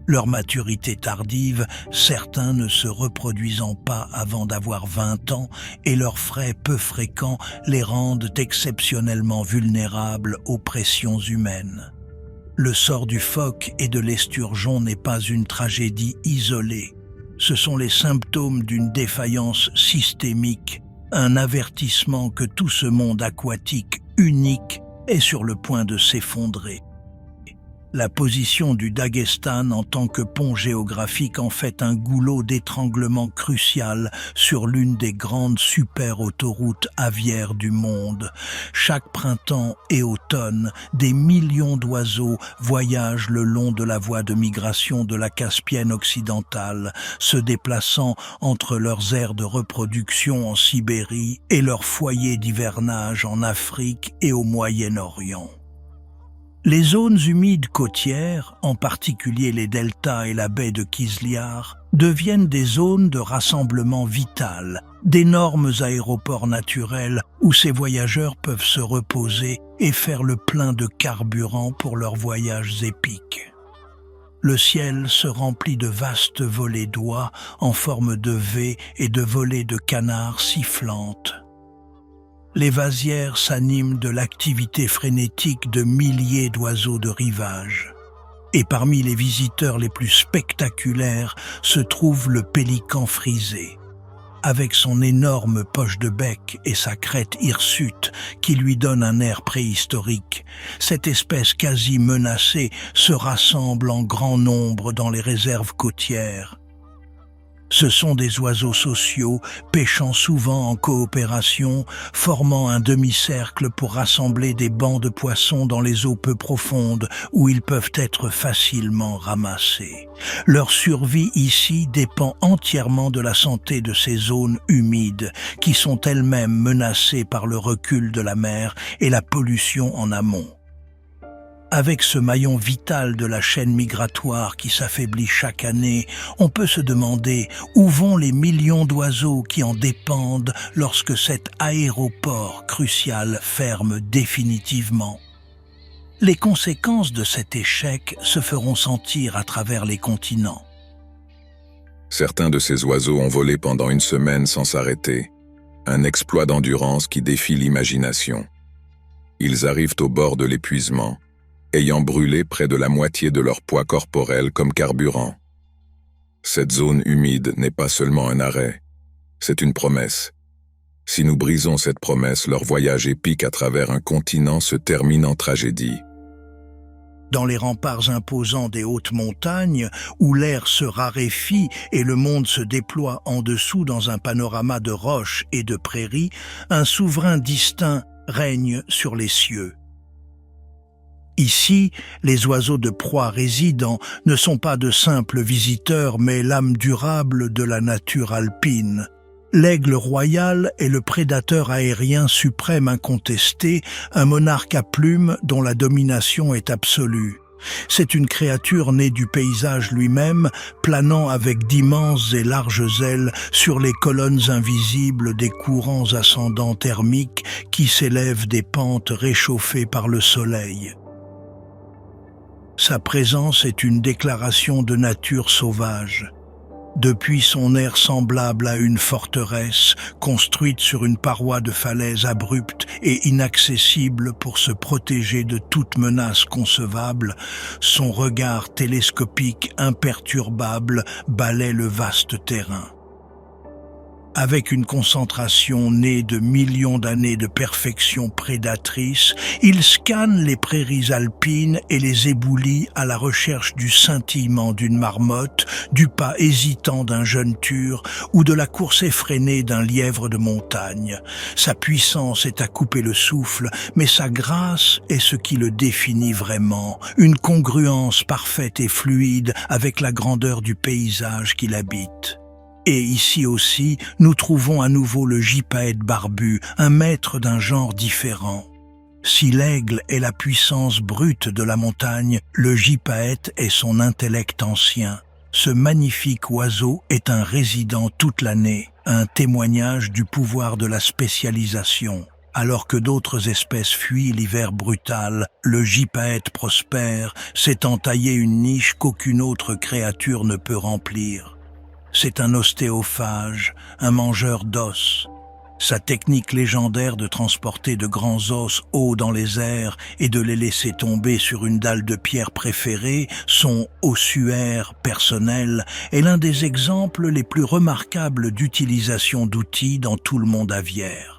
Leur maturité tardive, certains ne se reproduisant pas avant d'avoir 20 ans, et leurs frais peu fréquents les rendent exceptionnellement vulnérables aux pressions humaines. Le sort du phoque et de l'esturgeon n'est pas une tragédie isolée. Ce sont les symptômes d'une défaillance systémique, un avertissement que tout ce monde aquatique unique est sur le point de s'effondrer. La position du Daghestan en tant que pont géographique en fait un goulot d'étranglement crucial sur l'une des grandes super-autoroutes aviaires du monde. Chaque printemps et automne, des millions d'oiseaux voyagent le long de la voie de migration de la Caspienne occidentale, se déplaçant entre leurs aires de reproduction en Sibérie et leurs foyers d'hivernage en Afrique et au Moyen-Orient. Les zones humides côtières, en particulier les deltas et la baie de Kizlyar, deviennent des zones de rassemblement vital, d'énormes aéroports naturels où ces voyageurs peuvent se reposer et faire le plein de carburant pour leurs voyages épiques. Le ciel se remplit de vastes volées d'oies en forme de V et de volées de canards sifflantes. Les vasières s'animent de l'activité frénétique de milliers d'oiseaux de rivage. Et parmi les visiteurs les plus spectaculaires se trouve le pélican frisé, avec son énorme poche de bec et sa crête hirsute qui lui donne un air préhistorique. Cette espèce quasi menacée se rassemble en grand nombre dans les réserves côtières. Ce sont des oiseaux sociaux, pêchant souvent en coopération, formant un demi-cercle pour rassembler des bancs de poissons dans les eaux peu profondes où ils peuvent être facilement ramassés. Leur survie ici dépend entièrement de la santé de ces zones humides, qui sont elles-mêmes menacées par le recul de la mer et la pollution en amont. Avec ce maillon vital de la chaîne migratoire qui s'affaiblit chaque année, on peut se demander où vont les millions d'oiseaux qui en dépendent lorsque cet aéroport crucial ferme définitivement. Les conséquences de cet échec se feront sentir à travers les continents. Certains de ces oiseaux ont volé pendant une semaine sans s'arrêter, un exploit d'endurance qui défie l'imagination. Ils arrivent au bord de l'épuisement, ayant brûlé près de la moitié de leur poids corporel comme carburant. Cette zone humide n'est pas seulement un arrêt, c'est une promesse. Si nous brisons cette promesse, leur voyage épique à travers un continent se termine en tragédie. Dans les remparts imposants des hautes montagnes, où l'air se raréfie et le monde se déploie en dessous dans un panorama de roches et de prairies, un souverain distinct règne sur les cieux. Ici, les oiseaux de proie résidents ne sont pas de simples visiteurs, mais l'âme durable de la nature alpine. L'aigle royal est le prédateur aérien suprême incontesté, un monarque à plumes dont la domination est absolue. C'est une créature née du paysage lui-même, planant avec d'immenses et larges ailes sur les colonnes invisibles des courants ascendants thermiques qui s'élèvent des pentes réchauffées par le soleil. Sa présence est une déclaration de nature sauvage. Depuis son air semblable à une forteresse, construite sur une paroi de falaise abrupte et inaccessible pour se protéger de toute menace concevable, son regard télescopique imperturbable balaie le vaste terrain. Avec une concentration née de millions d'années de perfection prédatrice, il scanne les prairies alpines et les éboulit à la recherche du scintillement d'une marmotte, du pas hésitant d'un jeune ture ou de la course effrénée d'un lièvre de montagne. Sa puissance est à couper le souffle, mais sa grâce est ce qui le définit vraiment, une congruence parfaite et fluide avec la grandeur du paysage qu'il habite. Et ici aussi, nous trouvons à nouveau le gypaète barbu, un maître d'un genre différent. Si l'aigle est la puissance brute de la montagne, le gypaète est son intellect ancien. Ce magnifique oiseau est un résident toute l'année, un témoignage du pouvoir de la spécialisation. Alors que d'autres espèces fuient l'hiver brutal, le gypaète prospère, s'étant taillé une niche qu'aucune autre créature ne peut remplir. C'est un ostéophage, un mangeur d'os. Sa technique légendaire de transporter de grands os hauts dans les airs et de les laisser tomber sur une dalle de pierre préférée, son ossuaire personnel, est l'un des exemples les plus remarquables d'utilisation d'outils dans tout le monde aviaire.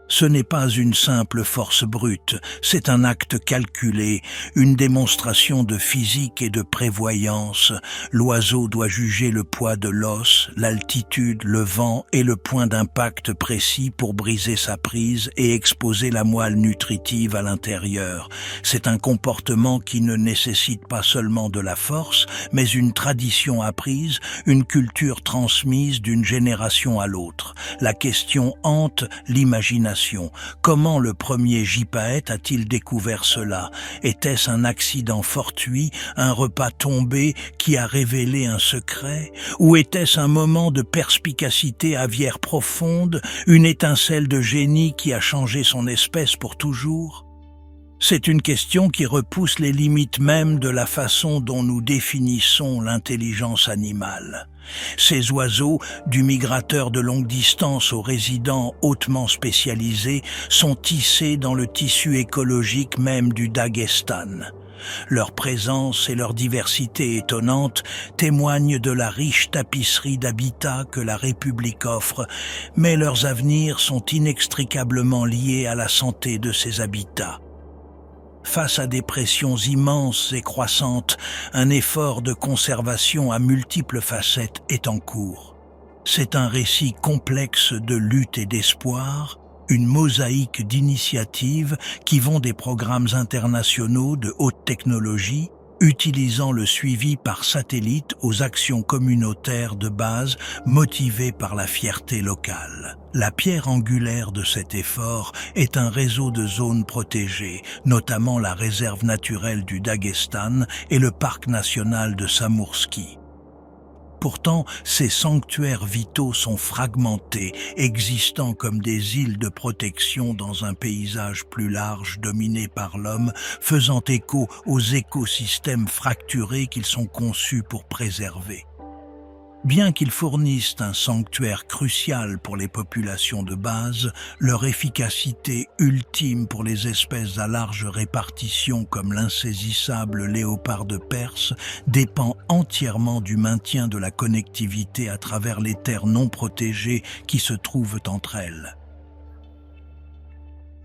Ce n'est pas une simple force brute, c'est un acte calculé, une démonstration de physique et de prévoyance. L'oiseau doit juger le poids de l'os, l'altitude, le vent et le point d'impact précis pour briser sa prise et exposer la moelle nutritive à l'intérieur. C'est un comportement qui ne nécessite pas seulement de la force, mais une tradition apprise, une culture transmise d'une génération à l'autre. La question hante l'imagination. Comment le premier gypaète a-t-il découvert cela? Était-ce un accident fortuit, un repas tombé qui a révélé un secret? Ou était-ce un moment de perspicacité aviaire profonde, une étincelle de génie qui a changé son espèce pour toujours? C'est une question qui repousse les limites même de la façon dont nous définissons l'intelligence animale. Ces oiseaux, du migrateur de longue distance aux résidents hautement spécialisés, sont tissés dans le tissu écologique même du Daghestan. Leur présence et leur diversité étonnante témoignent de la riche tapisserie d'habitats que la République offre, mais leurs avenirs sont inextricablement liés à la santé de ces habitats. Face à des pressions immenses et croissantes, un effort de conservation à multiples facettes est en cours. C'est un récit complexe de lutte et d'espoir, une mosaïque d'initiatives qui vont des programmes internationaux de haute technologie, utilisant le suivi par satellite aux actions communautaires de base motivées par la fierté locale. La pierre angulaire de cet effort est un réseau de zones protégées, notamment la réserve naturelle du Daghestan et le parc national de Samoursky. Pourtant, ces sanctuaires vitaux sont fragmentés, existant comme des îles de protection dans un paysage plus large dominé par l'homme, faisant écho aux écosystèmes fracturés qu'ils sont conçus pour préserver. Bien qu'ils fournissent un sanctuaire crucial pour les populations de base, leur efficacité ultime pour les espèces à large répartition comme l'insaisissable léopard de Perse dépend entièrement du maintien de la connectivité à travers les terres non protégées qui se trouvent entre elles.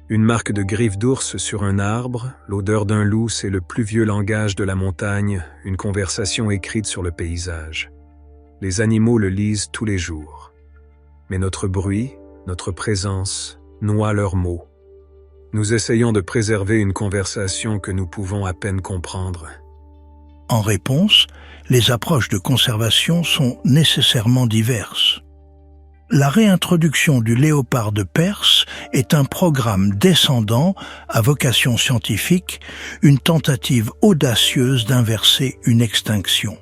Une marque de griffe d'ours sur un arbre, l'odeur d'un loup, c'est le plus vieux langage de la montagne, une conversation écrite sur le paysage. Les animaux le lisent tous les jours. Mais notre bruit, notre présence, noie leurs mots. Nous essayons de préserver une conversation que nous pouvons à peine comprendre. En réponse, les approches de conservation sont nécessairement diverses. La réintroduction du léopard de Perse est un programme descendant à vocation scientifique, une tentative audacieuse d'inverser une extinction.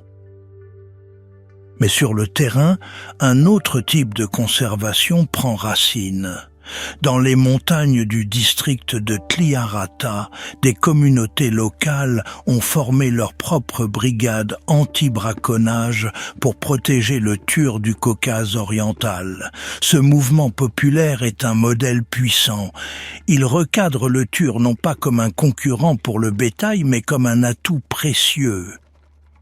Mais sur le terrain, un autre type de conservation prend racine. Dans les montagnes du district de Tliarata, des communautés locales ont formé leur propre brigade anti-braconnage pour protéger le tur du Caucase oriental. Ce mouvement populaire est un modèle puissant. Il recadre le tur non pas comme un concurrent pour le bétail, mais comme un atout précieux.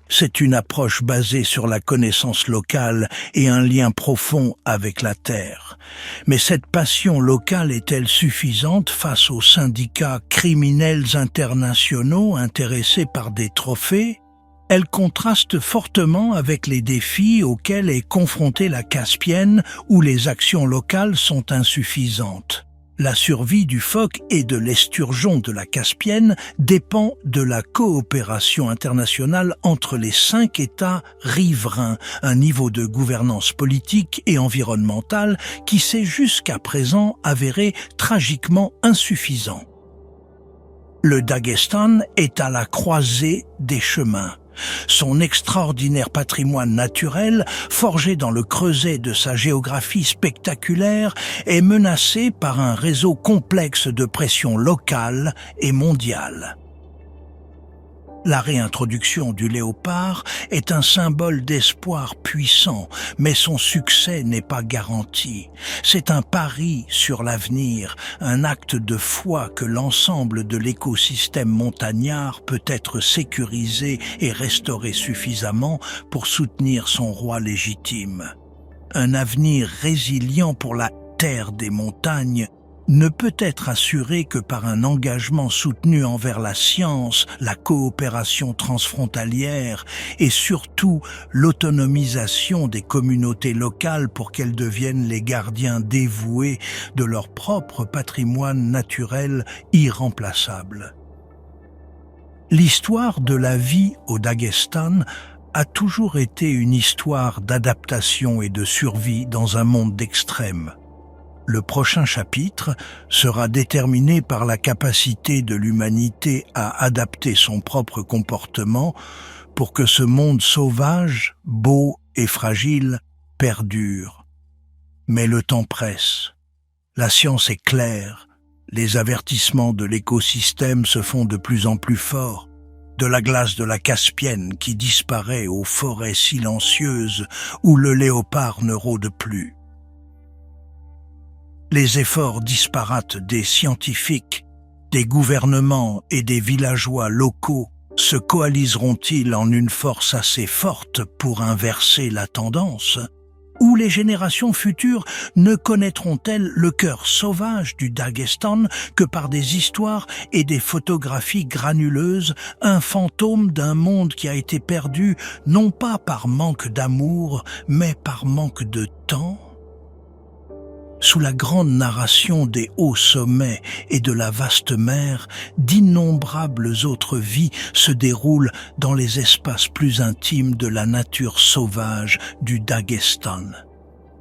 C'est une approche basée sur la connaissance locale et un lien profond avec la terre. Mais cette passion locale est-elle suffisante face aux syndicats criminels internationaux intéressés par des trophées ? Elle contraste fortement avec les défis auxquels est confrontée la Caspienne, où les actions locales sont insuffisantes. La survie du phoque et de l'esturgeon de la Caspienne dépend de la coopération internationale entre les 5 États riverains, un niveau de gouvernance politique et environnementale qui s'est jusqu'à présent avéré tragiquement insuffisant. Le Daghestan est à la croisée des chemins. Son extraordinaire patrimoine naturel, forgé dans le creuset de sa géographie spectaculaire, est menacé par un réseau complexe de pressions locales et mondiales. La réintroduction du léopard est un symbole d'espoir puissant, mais son succès n'est pas garanti. C'est un pari sur l'avenir, un acte de foi que l'ensemble de l'écosystème montagnard peut être sécurisé et restauré suffisamment pour soutenir son roi légitime. Un avenir résilient pour la terre des montagnes ne peut être assuré que par un engagement soutenu envers la science, la coopération transfrontalière et surtout l'autonomisation des communautés locales pour qu'elles deviennent les gardiens dévoués de leur propre patrimoine naturel irremplaçable. L'histoire de la vie au Daghestan a toujours été une histoire d'adaptation et de survie dans un monde d'extrêmes. Le prochain chapitre sera déterminé par la capacité de l'humanité à adapter son propre comportement pour que ce monde sauvage, beau et fragile, perdure. Mais le temps presse. La science est claire. Les avertissements de l'écosystème se font de plus en plus forts. De la glace de la Caspienne qui disparaît aux forêts silencieuses où le léopard ne rôde plus. Les efforts disparates des scientifiques, des gouvernements et des villageois locaux se coaliseront-ils en une force assez forte pour inverser la tendance ? Ou les générations futures ne connaîtront-elles le cœur sauvage du Daghestan que par des histoires et des photographies granuleuses, un fantôme d'un monde qui a été perdu non pas par manque d'amour, mais par manque de temps? Sous la grande narration des hauts sommets et de la vaste mer, d'innombrables autres vies se déroulent dans les espaces plus intimes de la nature sauvage du Daghestan.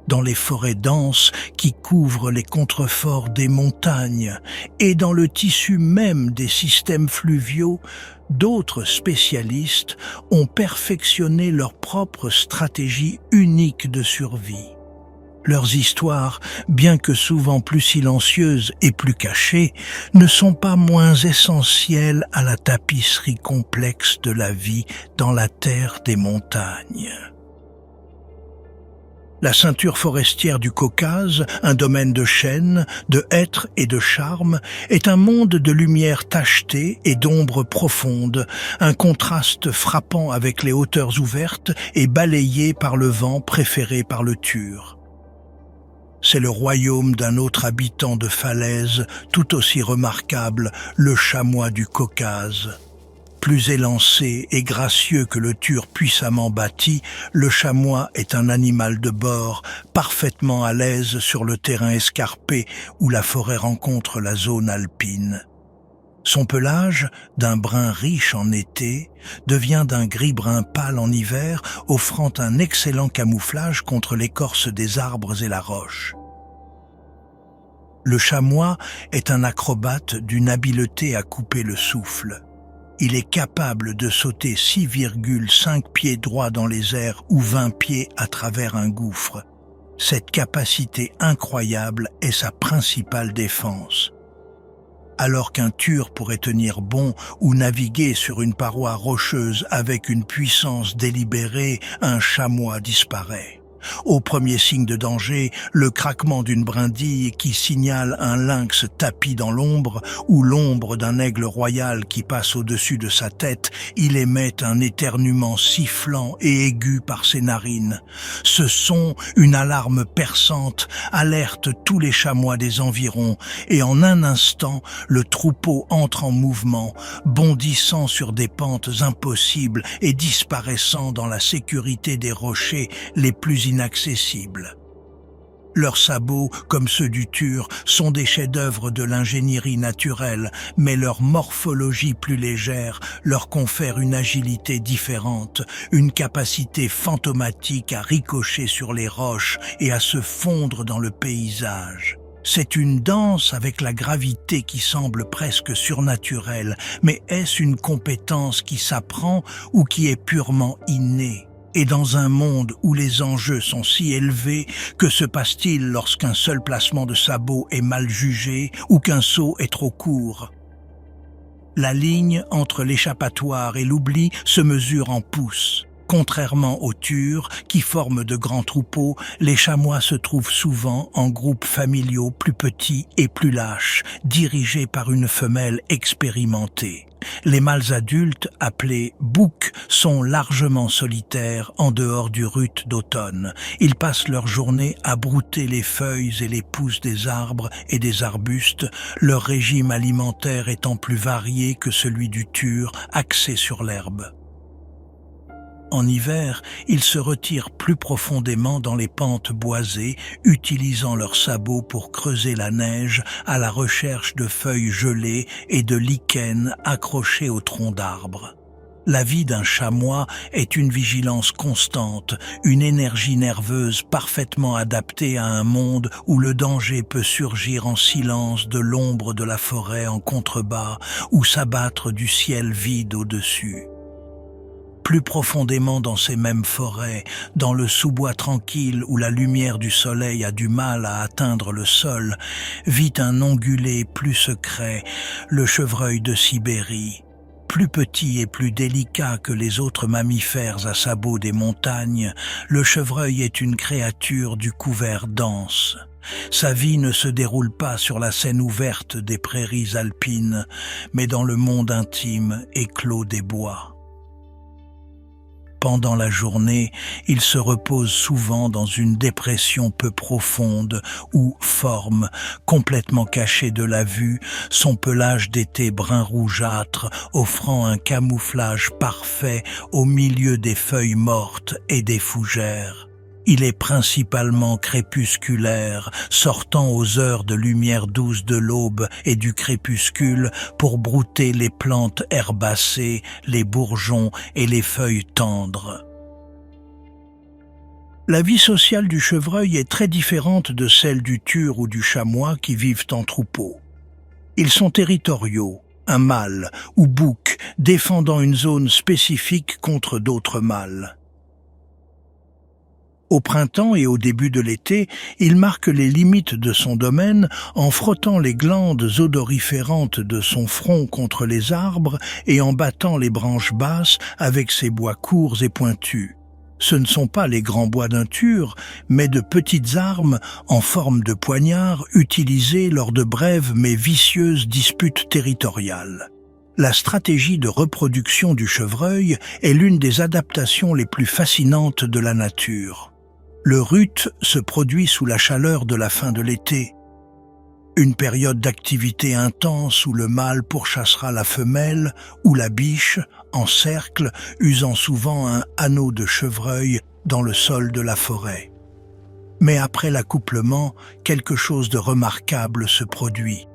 Dans les forêts denses qui couvrent les contreforts des montagnes et dans le tissu même des systèmes fluviaux, d'autres spécialistes ont perfectionné leur propre stratégie unique de survie. Leurs histoires, bien que souvent plus silencieuses et plus cachées, ne sont pas moins essentielles à la tapisserie complexe de la vie dans la terre des montagnes. La ceinture forestière du Caucase, un domaine de chênes, de hêtres et de charme, est un monde de lumière tachetée et d'ombre profonde, un contraste frappant avec les hauteurs ouvertes et balayées par le vent préféré par le Tur. C'est le royaume d'un autre habitant de falaise, tout aussi remarquable, le chamois du Caucase. Plus élancé et gracieux que le Tur puissamment bâti, le chamois est un animal de bord, parfaitement à l'aise sur le terrain escarpé où la forêt rencontre la zone alpine. Son pelage, d'un brun riche en été, devient d'un gris-brun pâle en hiver, offrant un excellent camouflage contre l'écorce des arbres et la roche. Le chamois est un acrobate d'une habileté à couper le souffle. Il est capable de sauter 6,5 pieds droits dans les airs ou 20 pieds à travers un gouffre. Cette capacité incroyable est sa principale défense. Alors qu'un Tur pourrait tenir bon ou naviguer sur une paroi rocheuse avec une puissance délibérée, un chamois disparaît. Au premier signe de danger, le craquement d'une brindille qui signale un lynx tapi dans l'ombre ou l'ombre d'un aigle royal qui passe au-dessus de sa tête, il émet un éternuement sifflant et aigu par ses narines. Ce son, une alarme perçante, alerte tous les chamois des environs et en un instant, le troupeau entre en mouvement, bondissant sur des pentes impossibles et disparaissant dans la sécurité des rochers les plus inaccessibles. Leurs sabots, comme ceux du Tur, sont des chefs-d'œuvre de l'ingénierie naturelle, mais leur morphologie plus légère leur confère une agilité différente, une capacité fantomatique à ricocher sur les roches et à se fondre dans le paysage. C'est une danse avec la gravité qui semble presque surnaturelle, mais est-ce une compétence qui s'apprend ou qui est purement innée ? Et dans un monde où les enjeux sont si élevés, que se passe-t-il lorsqu'un seul placement de sabot est mal jugé ou qu'un saut est trop court? La ligne entre l'échappatoire et l'oubli se mesure en pouces. Contrairement aux Turs, qui forment de grands troupeaux, les chamois se trouvent souvent en groupes familiaux plus petits et plus lâches, dirigés par une femelle expérimentée. Les mâles adultes, appelés boucs, sont largement solitaires en dehors du rut d'automne. Ils passent leur journée à brouter les feuilles et les pousses des arbres et des arbustes, leur régime alimentaire étant plus varié que celui du Tur, axé sur l'herbe. En hiver, ils se retirent plus profondément dans les pentes boisées, utilisant leurs sabots pour creuser la neige à la recherche de feuilles gelées et de lichens accrochés aux troncs d'arbres. La vie d'un chamois est une vigilance constante, une énergie nerveuse parfaitement adaptée à un monde où le danger peut surgir en silence de l'ombre de la forêt en contrebas ou s'abattre du ciel vide au-dessus. Plus profondément dans ces mêmes forêts, dans le sous-bois tranquille où la lumière du soleil a du mal à atteindre le sol, vit un ongulé plus secret, le chevreuil de Sibérie. Plus petit et plus délicat que les autres mammifères à sabots des montagnes, le chevreuil est une créature du couvert dense. Sa vie ne se déroule pas sur la scène ouverte des prairies alpines, mais dans le monde intime et clos des bois. pendant la journée, il se repose souvent dans une dépression peu profonde ou forme, complètement caché de la vue, son pelage d'été brun rougeâtre offrant un camouflage parfait au milieu des feuilles mortes et des fougères. Il est principalement crépusculaire, sortant aux heures de lumière douce de l'aube et du crépuscule pour brouter les plantes herbacées, les bourgeons et les feuilles tendres. La vie sociale du chevreuil est très différente de celle du thur ou du chamois qui vivent en troupeau. Ils sont territoriaux, un mâle ou bouc défendant une zone spécifique contre d'autres mâles. Au printemps et au début de l'été, il marque les limites de son domaine en frottant les glandes odoriférantes de son front contre les arbres et en battant les branches basses avec ses bois courts et pointus. Ce ne sont pas les grands bois d'un thur, mais de petites armes en forme de poignard utilisées lors de brèves mais vicieuses disputes territoriales. La stratégie de reproduction du chevreuil est l'une des adaptations les plus fascinantes de la nature. Le rut se produit sous la chaleur de la fin de l'été. Une période d'activité intense où le mâle pourchassera la femelle ou la biche en cercle, usant souvent un anneau de chevreuil dans le sol de la forêt. Mais après l'accouplement, quelque chose de remarquable se produit.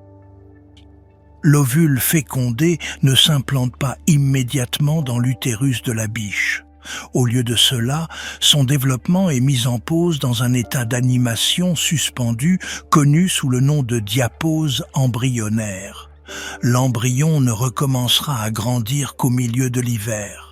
L'ovule fécondé ne s'implante pas immédiatement dans l'utérus de la biche. Au lieu de cela, son développement est mis en pause dans un état d'animation suspendu connu sous le nom de diapause embryonnaire. L'embryon ne recommencera à grandir qu'au milieu de l'hiver.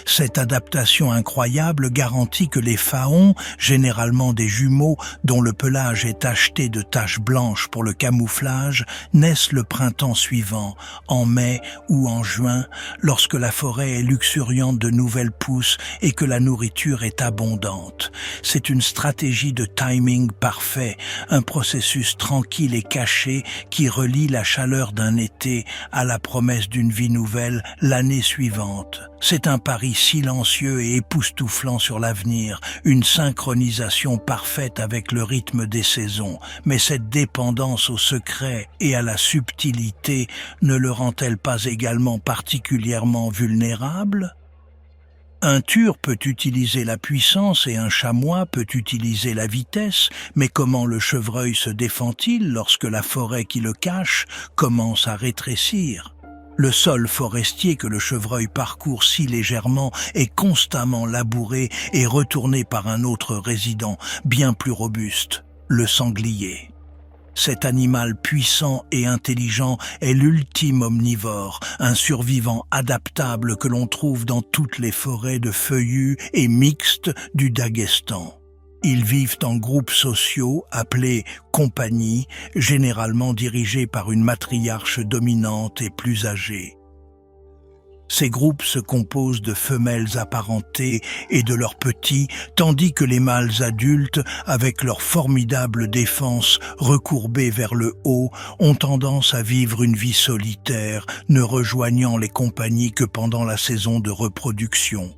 Cette adaptation incroyable garantit que les faons, généralement des jumeaux dont le pelage est tacheté de taches blanches pour le camouflage, naissent le printemps suivant, en mai ou en juin, lorsque la forêt est luxuriante de nouvelles pousses et que la nourriture est abondante. C'est une stratégie de timing parfait, un processus tranquille et caché qui relie la chaleur d'un été à la promesse d'une vie nouvelle l'année suivante. C'est un pari silencieux et époustouflant sur l'avenir, une synchronisation parfaite avec le rythme des saisons. Mais cette dépendance au secret et à la subtilité ne le rend-elle pas également particulièrement vulnérable ? Un thur peut utiliser la puissance et un chamois peut utiliser la vitesse, mais comment le chevreuil se défend-il lorsque la forêt qui le cache commence à rétrécir ? Le sol forestier que le chevreuil parcourt si légèrement est constamment labouré et retourné par un autre résident, bien plus robuste, le sanglier. Cet animal puissant et intelligent est l'ultime omnivore, un survivant adaptable que l'on trouve dans toutes les forêts de feuillus et mixtes du Daghestan. Ils vivent en groupes sociaux appelés compagnies, généralement dirigés par une matriarche dominante et plus âgée. Ces groupes se composent de femelles apparentées et de leurs petits, tandis que les mâles adultes, avec leur formidable défense recourbée vers le haut, ont tendance à vivre une vie solitaire, ne rejoignant les compagnies que pendant la saison de reproduction.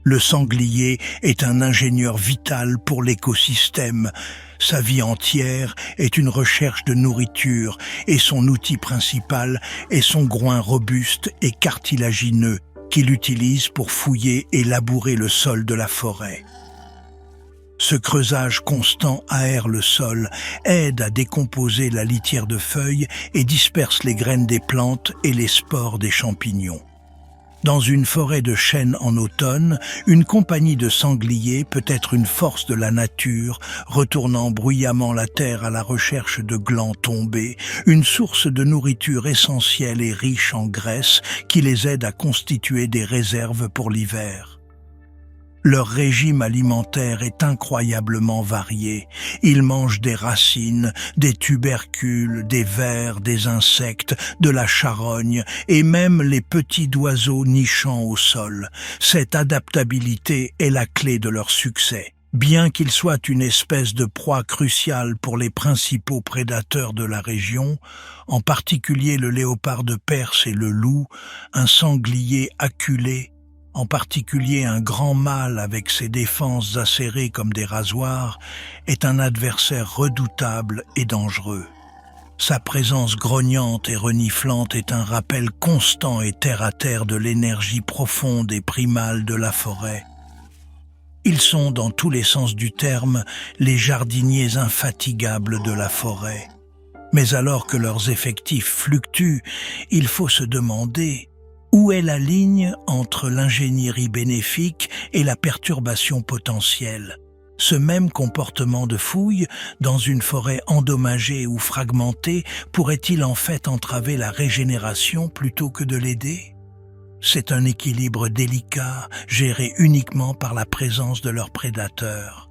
Le sanglier est un ingénieur vital pour l'écosystème. Sa vie entière est une recherche de nourriture et son outil principal est son groin robuste et cartilagineux qu'il utilise pour fouiller et labourer le sol de la forêt. Ce creusage constant aère le sol, aide à décomposer la litière de feuilles et disperse les graines des plantes et les spores des champignons. Dans une forêt de chênes en automne, une compagnie de sangliers peut être une force de la nature, retournant bruyamment la terre à la recherche de glands tombés, une source de nourriture essentielle et riche en graisse qui les aide à constituer des réserves pour l'hiver. Leur régime alimentaire est incroyablement varié. Ils mangent des racines, des tubercules, des vers, des insectes, de la charogne et même les petits oiseaux nichant au sol. Cette adaptabilité est la clé de leur succès. Bien qu'ils soient une espèce de proie cruciale pour les principaux prédateurs de la région, en particulier le léopard de Perse et le loup, un sanglier acculé en particulier un grand mâle avec ses défenses acérées comme des rasoirs, est un adversaire redoutable et dangereux. Sa présence grognante et reniflante est un rappel constant et terre-à-terre de l'énergie profonde et primale de la forêt. Ils sont, dans tous les sens du terme, les jardiniers infatigables de la forêt. Mais alors que leurs effectifs fluctuent, il faut se demander où est la ligne entre l'ingénierie bénéfique et la perturbation potentielle. Ce même comportement de fouille, dans une forêt endommagée ou fragmentée, pourrait-il en fait entraver la régénération plutôt que de l'aider ? C'est un équilibre délicat, géré uniquement par la présence de leurs prédateurs.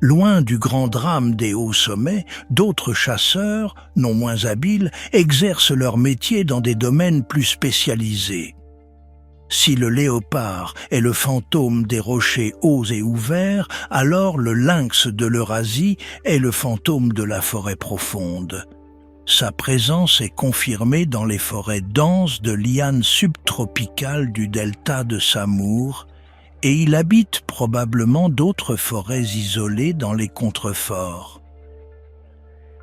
Loin du grand drame des hauts sommets, d'autres chasseurs, non moins habiles, exercent leur métier dans des domaines plus spécialisés. Si le léopard est le fantôme des rochers hauts et ouverts, alors le lynx de l'Eurasie est le fantôme de la forêt profonde. Sa présence est confirmée dans les forêts denses de lianes subtropicales du delta de Samour, et il habite probablement d'autres forêts isolées dans les contreforts.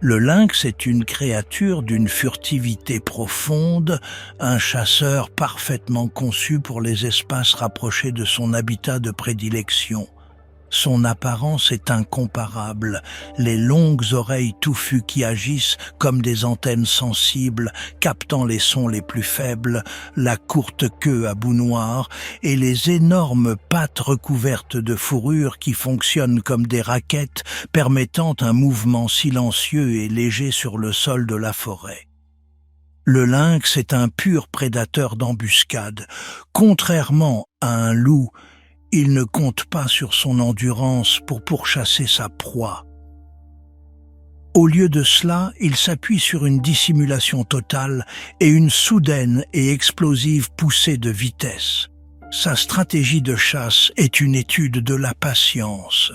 Le lynx est une créature d'une furtivité profonde, un chasseur parfaitement conçu pour les espaces rapprochés de son habitat de prédilection. Son apparence est incomparable, les longues oreilles touffues qui agissent comme des antennes sensibles, captant les sons les plus faibles, la courte queue à bout noir et les énormes pattes recouvertes de fourrure qui fonctionnent comme des raquettes, permettant un mouvement silencieux et léger sur le sol de la forêt. Le lynx est un pur prédateur d'embuscade. Contrairement à un loup, il ne compte pas sur son endurance pour pourchasser sa proie. Au lieu de cela, il s'appuie sur une dissimulation totale et une soudaine et explosive poussée de vitesse. Sa stratégie de chasse est une étude de la patience.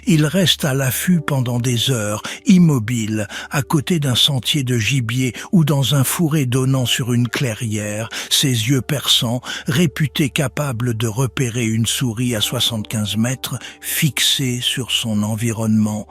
Il reste à l'affût pendant des heures, immobile, à côté d'un sentier de gibier ou dans un fourré donnant sur une clairière, ses yeux perçants, réputé capable de repérer une souris à 75 mètres, fixée sur son environnement.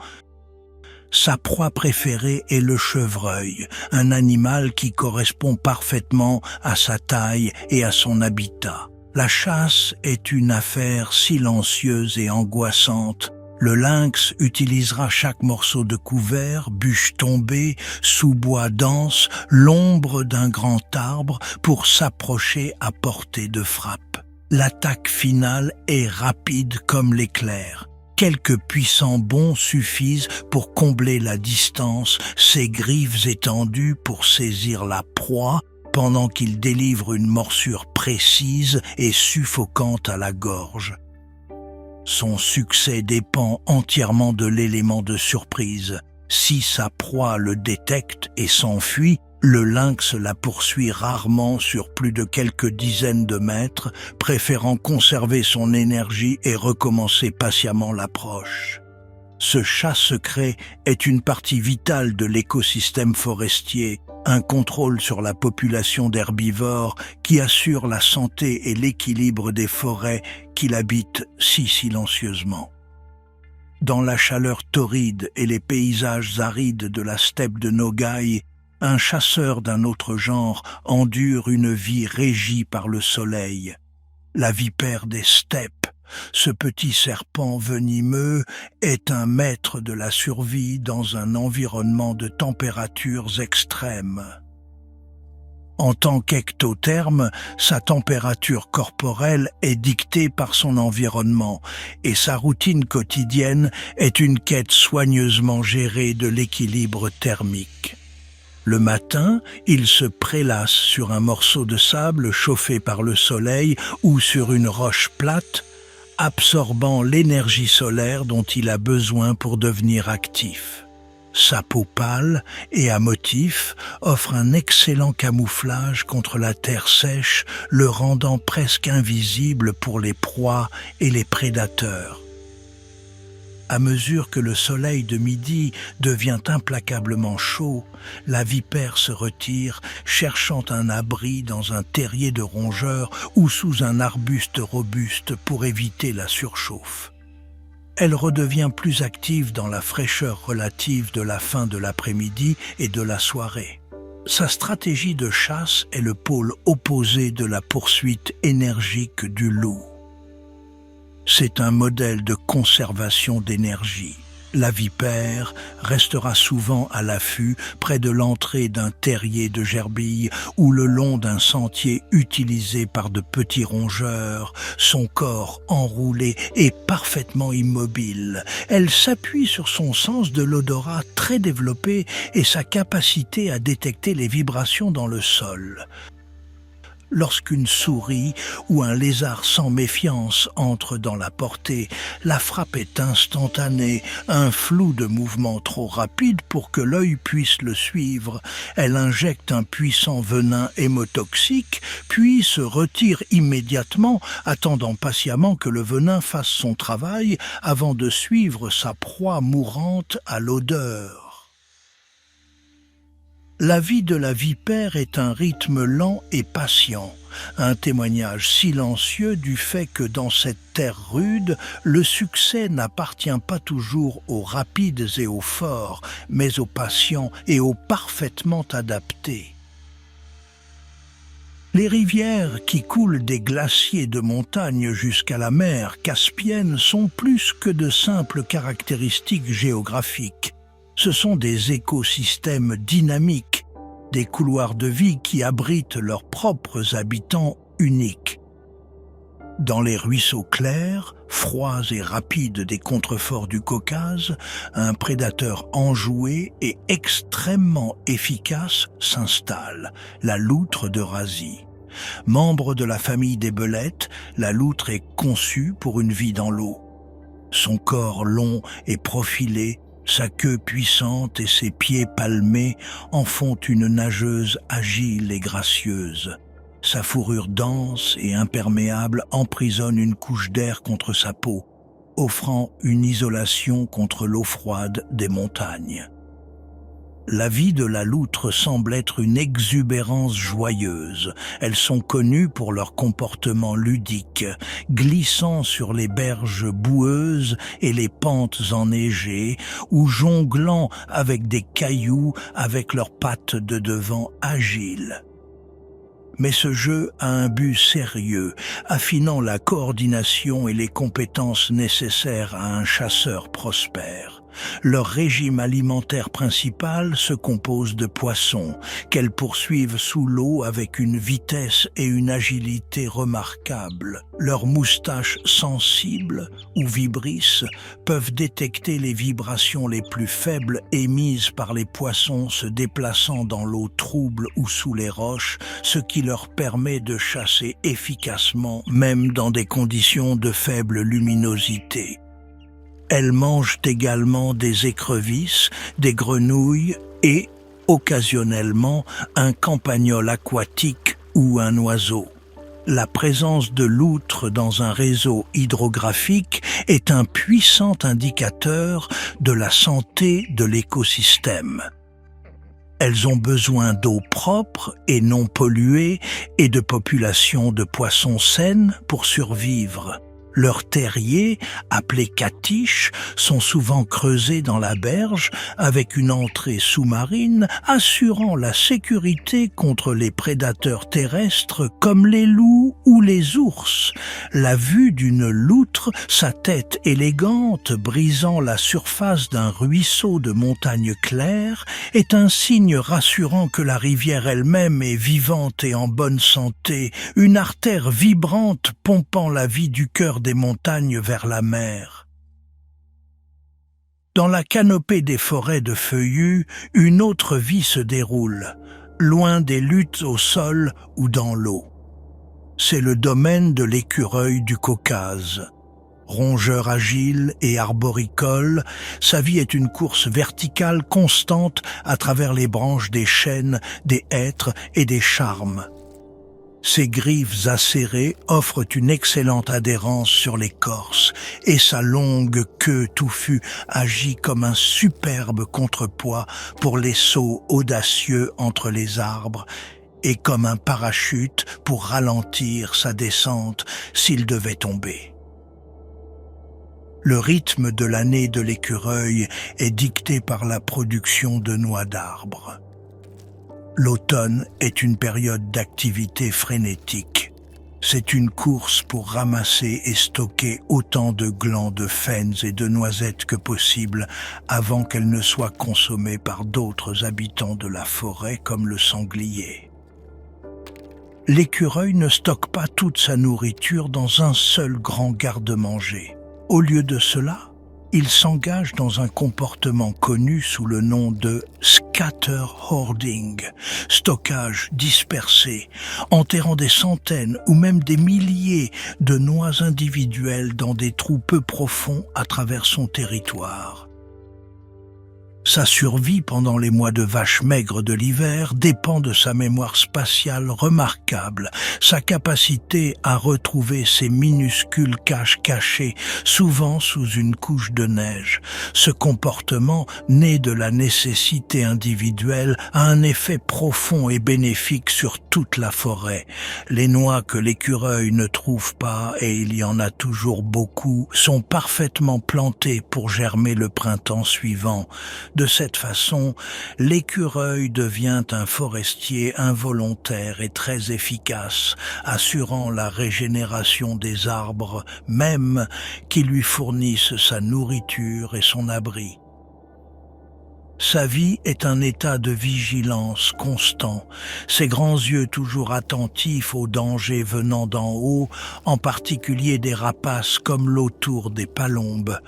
Sa proie préférée est le chevreuil, un animal qui correspond parfaitement à sa taille et à son habitat. La chasse est une affaire silencieuse et angoissante. Le lynx utilisera chaque morceau de couvert, bûche tombée, sous-bois dense, l'ombre d'un grand arbre pour s'approcher à portée de frappe. L'attaque finale est rapide comme l'éclair. Quelques puissants bonds suffisent pour combler la distance, ses griffes étendues pour saisir la proie, pendant qu'il délivre une morsure précise et suffocante à la gorge. Son succès dépend entièrement de l'élément de surprise. Si sa proie le détecte et s'enfuit, le lynx la poursuit rarement sur plus de quelques dizaines de mètres, préférant conserver son énergie et recommencer patiemment l'approche. Ce chat secret est une partie vitale de l'écosystème forestier, un contrôle sur la population d'herbivores qui assure la santé et l'équilibre des forêts qu'il habite si silencieusement. Dans la chaleur torride et les paysages arides de la steppe de Nogaï, un chasseur d'un autre genre endure une vie régie par le soleil. La vipère des steppes, ce petit serpent venimeux, est un maître de la survie dans un environnement de températures extrêmes. En tant qu'ectotherme, sa température corporelle est dictée par son environnement et sa routine quotidienne est une quête soigneusement gérée de l'équilibre thermique. Le matin, il se prélasse sur un morceau de sable chauffé par le soleil ou sur une roche plate, absorbant l'énergie solaire dont il a besoin pour devenir actif. Sa peau pâle et à motifs offre un excellent camouflage contre la terre sèche, le rendant presque invisible pour les proies et les prédateurs. À mesure que le soleil de midi devient implacablement chaud, la vipère se retire, cherchant un abri dans un terrier de rongeurs ou sous un arbuste robuste pour éviter la surchauffe. Elle redevient plus active dans la fraîcheur relative de la fin de l'après-midi et de la soirée. Sa stratégie de chasse est le pôle opposé de la poursuite énergique du loup. C'est un modèle de conservation d'énergie. La vipère restera souvent à l'affût près de l'entrée d'un terrier de gerbille ou le long d'un sentier utilisé par de petits rongeurs, son corps enroulé et parfaitement immobile. Elle s'appuie sur son sens de l'odorat très développé et sa capacité à détecter les vibrations dans le sol. Lorsqu'une souris ou un lézard sans méfiance entre dans la portée, la frappe est instantanée, un flou de mouvement trop rapide pour que l'œil puisse le suivre. Elle injecte un puissant venin hémotoxique, puis se retire immédiatement, attendant patiemment que le venin fasse son travail avant de suivre sa proie mourante à l'odeur. La vie de la vipère est un rythme lent et patient, un témoignage silencieux du fait que dans cette terre rude, le succès n'appartient pas toujours aux rapides et aux forts, mais aux patients et aux parfaitement adaptés. Les rivières qui coulent des glaciers de montagne jusqu'à la mer Caspienne sont plus que de simples caractéristiques géographiques. Ce sont des écosystèmes dynamiques, des couloirs de vie qui abritent leurs propres habitants uniques. Dans les ruisseaux clairs, froids et rapides des contreforts du Caucase, un prédateur enjoué et extrêmement efficace s'installe, la loutre d'Eurasie. Membre de la famille des belettes, la loutre est conçue pour une vie dans l'eau. Son corps long et profilé, sa queue puissante et ses pieds palmés en font une nageuse agile et gracieuse. Sa fourrure dense et imperméable emprisonne une couche d'air contre sa peau, offrant une isolation contre l'eau froide des montagnes. La vie de la loutre semble être une exubérance joyeuse. Elles sont connues pour leur comportement ludique, glissant sur les berges boueuses et les pentes enneigées, ou jonglant avec des cailloux avec leurs pattes de devant agiles. Mais ce jeu a un but sérieux, affinant la coordination et les compétences nécessaires à un chasseur prospère. Leur régime alimentaire principal se compose de poissons, qu'elles poursuivent sous l'eau avec une vitesse et une agilité remarquables. Leurs moustaches sensibles ou vibrisses peuvent détecter les vibrations les plus faibles émises par les poissons se déplaçant dans l'eau trouble ou sous les roches, ce qui leur permet de chasser efficacement, même dans des conditions de faible luminosité. Elles mangent également des écrevisses, des grenouilles et, occasionnellement, un campagnol aquatique ou un oiseau. La présence de loutres dans un réseau hydrographique est un puissant indicateur de la santé de l'écosystème. Elles ont besoin d'eau propre et non polluée et de populations de poissons saines pour survivre. Leurs terriers, appelés catiches, sont souvent creusés dans la berge avec une entrée sous-marine assurant la sécurité contre les prédateurs terrestres comme les loups ou les ours. La vue d'une loutre, sa tête élégante brisant la surface d'un ruisseau de montagne claire, est un signe rassurant que la rivière elle-même est vivante et en bonne santé, une artère vibrante pompant la vie du cœur des montagnes vers la mer. Dans la canopée des forêts de feuillus, une autre vie se déroule, loin des luttes au sol ou dans l'eau. C'est le domaine de l'écureuil du Caucase. Rongeur agile et arboricole, sa vie est une course verticale constante à travers les branches des chênes, des hêtres et des charmes. Ses griffes acérées offrent une excellente adhérence sur l'écorce et sa longue queue touffue agit comme un superbe contrepoids pour les sauts audacieux entre les arbres et comme un parachute pour ralentir sa descente s'il devait tomber. Le rythme de l'année de l'écureuil est dicté par la production de noix d'arbres. L'automne est une période d'activité frénétique. C'est une course pour ramasser et stocker autant de glands de faines et de noisettes que possible avant qu'elles ne soient consommées par d'autres habitants de la forêt comme le sanglier. L'écureuil ne stocke pas toute sa nourriture dans un seul grand garde-manger. Au lieu de cela, il s'engage dans un comportement connu sous le nom de scatter hoarding, stockage dispersé, enterrant des centaines ou même des milliers de noix individuelles dans des trous peu profonds à travers son territoire. Sa survie pendant les mois de vache maigre de l'hiver dépend de sa mémoire spatiale remarquable, sa capacité à retrouver ses minuscules caches cachées, souvent sous une couche de neige. Ce comportement, né de la nécessité individuelle, a un effet profond et bénéfique sur toute la forêt. Les noix que l'écureuil ne trouve pas, et il y en a toujours beaucoup, sont parfaitement plantées pour germer le printemps suivant. De cette façon, l'écureuil devient un forestier involontaire et très efficace, assurant la régénération des arbres, même qui lui fournissent sa nourriture et son abri. Sa vie est un état de vigilance constant, ses grands yeux toujours attentifs aux dangers venant d'en haut, en particulier des rapaces comme l'autour des palombes.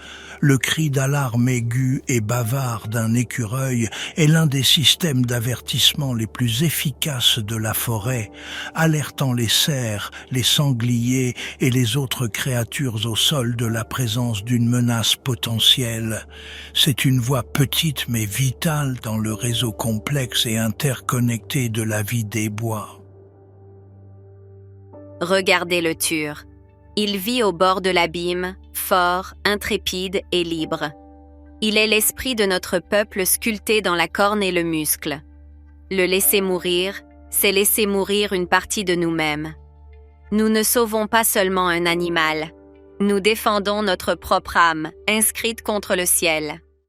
Le cri d'alarme aigu et bavard d'un écureuil est l'un des systèmes d'avertissement les plus efficaces de la forêt, alertant les cerfs, les sangliers et les autres créatures au sol de la présence d'une menace potentielle. C'est une voix petite mais vitale dans le réseau complexe et interconnecté de la vie des bois. Regardez le Tur. Il vit au bord de l'abîme, fort, intrépide et libre. Il est l'esprit de notre peuple sculpté dans la corne et le muscle. Le laisser mourir, c'est laisser mourir une partie de nous-mêmes. Nous ne sauvons pas seulement un animal, nous défendons notre propre âme, inscrite contre le ciel.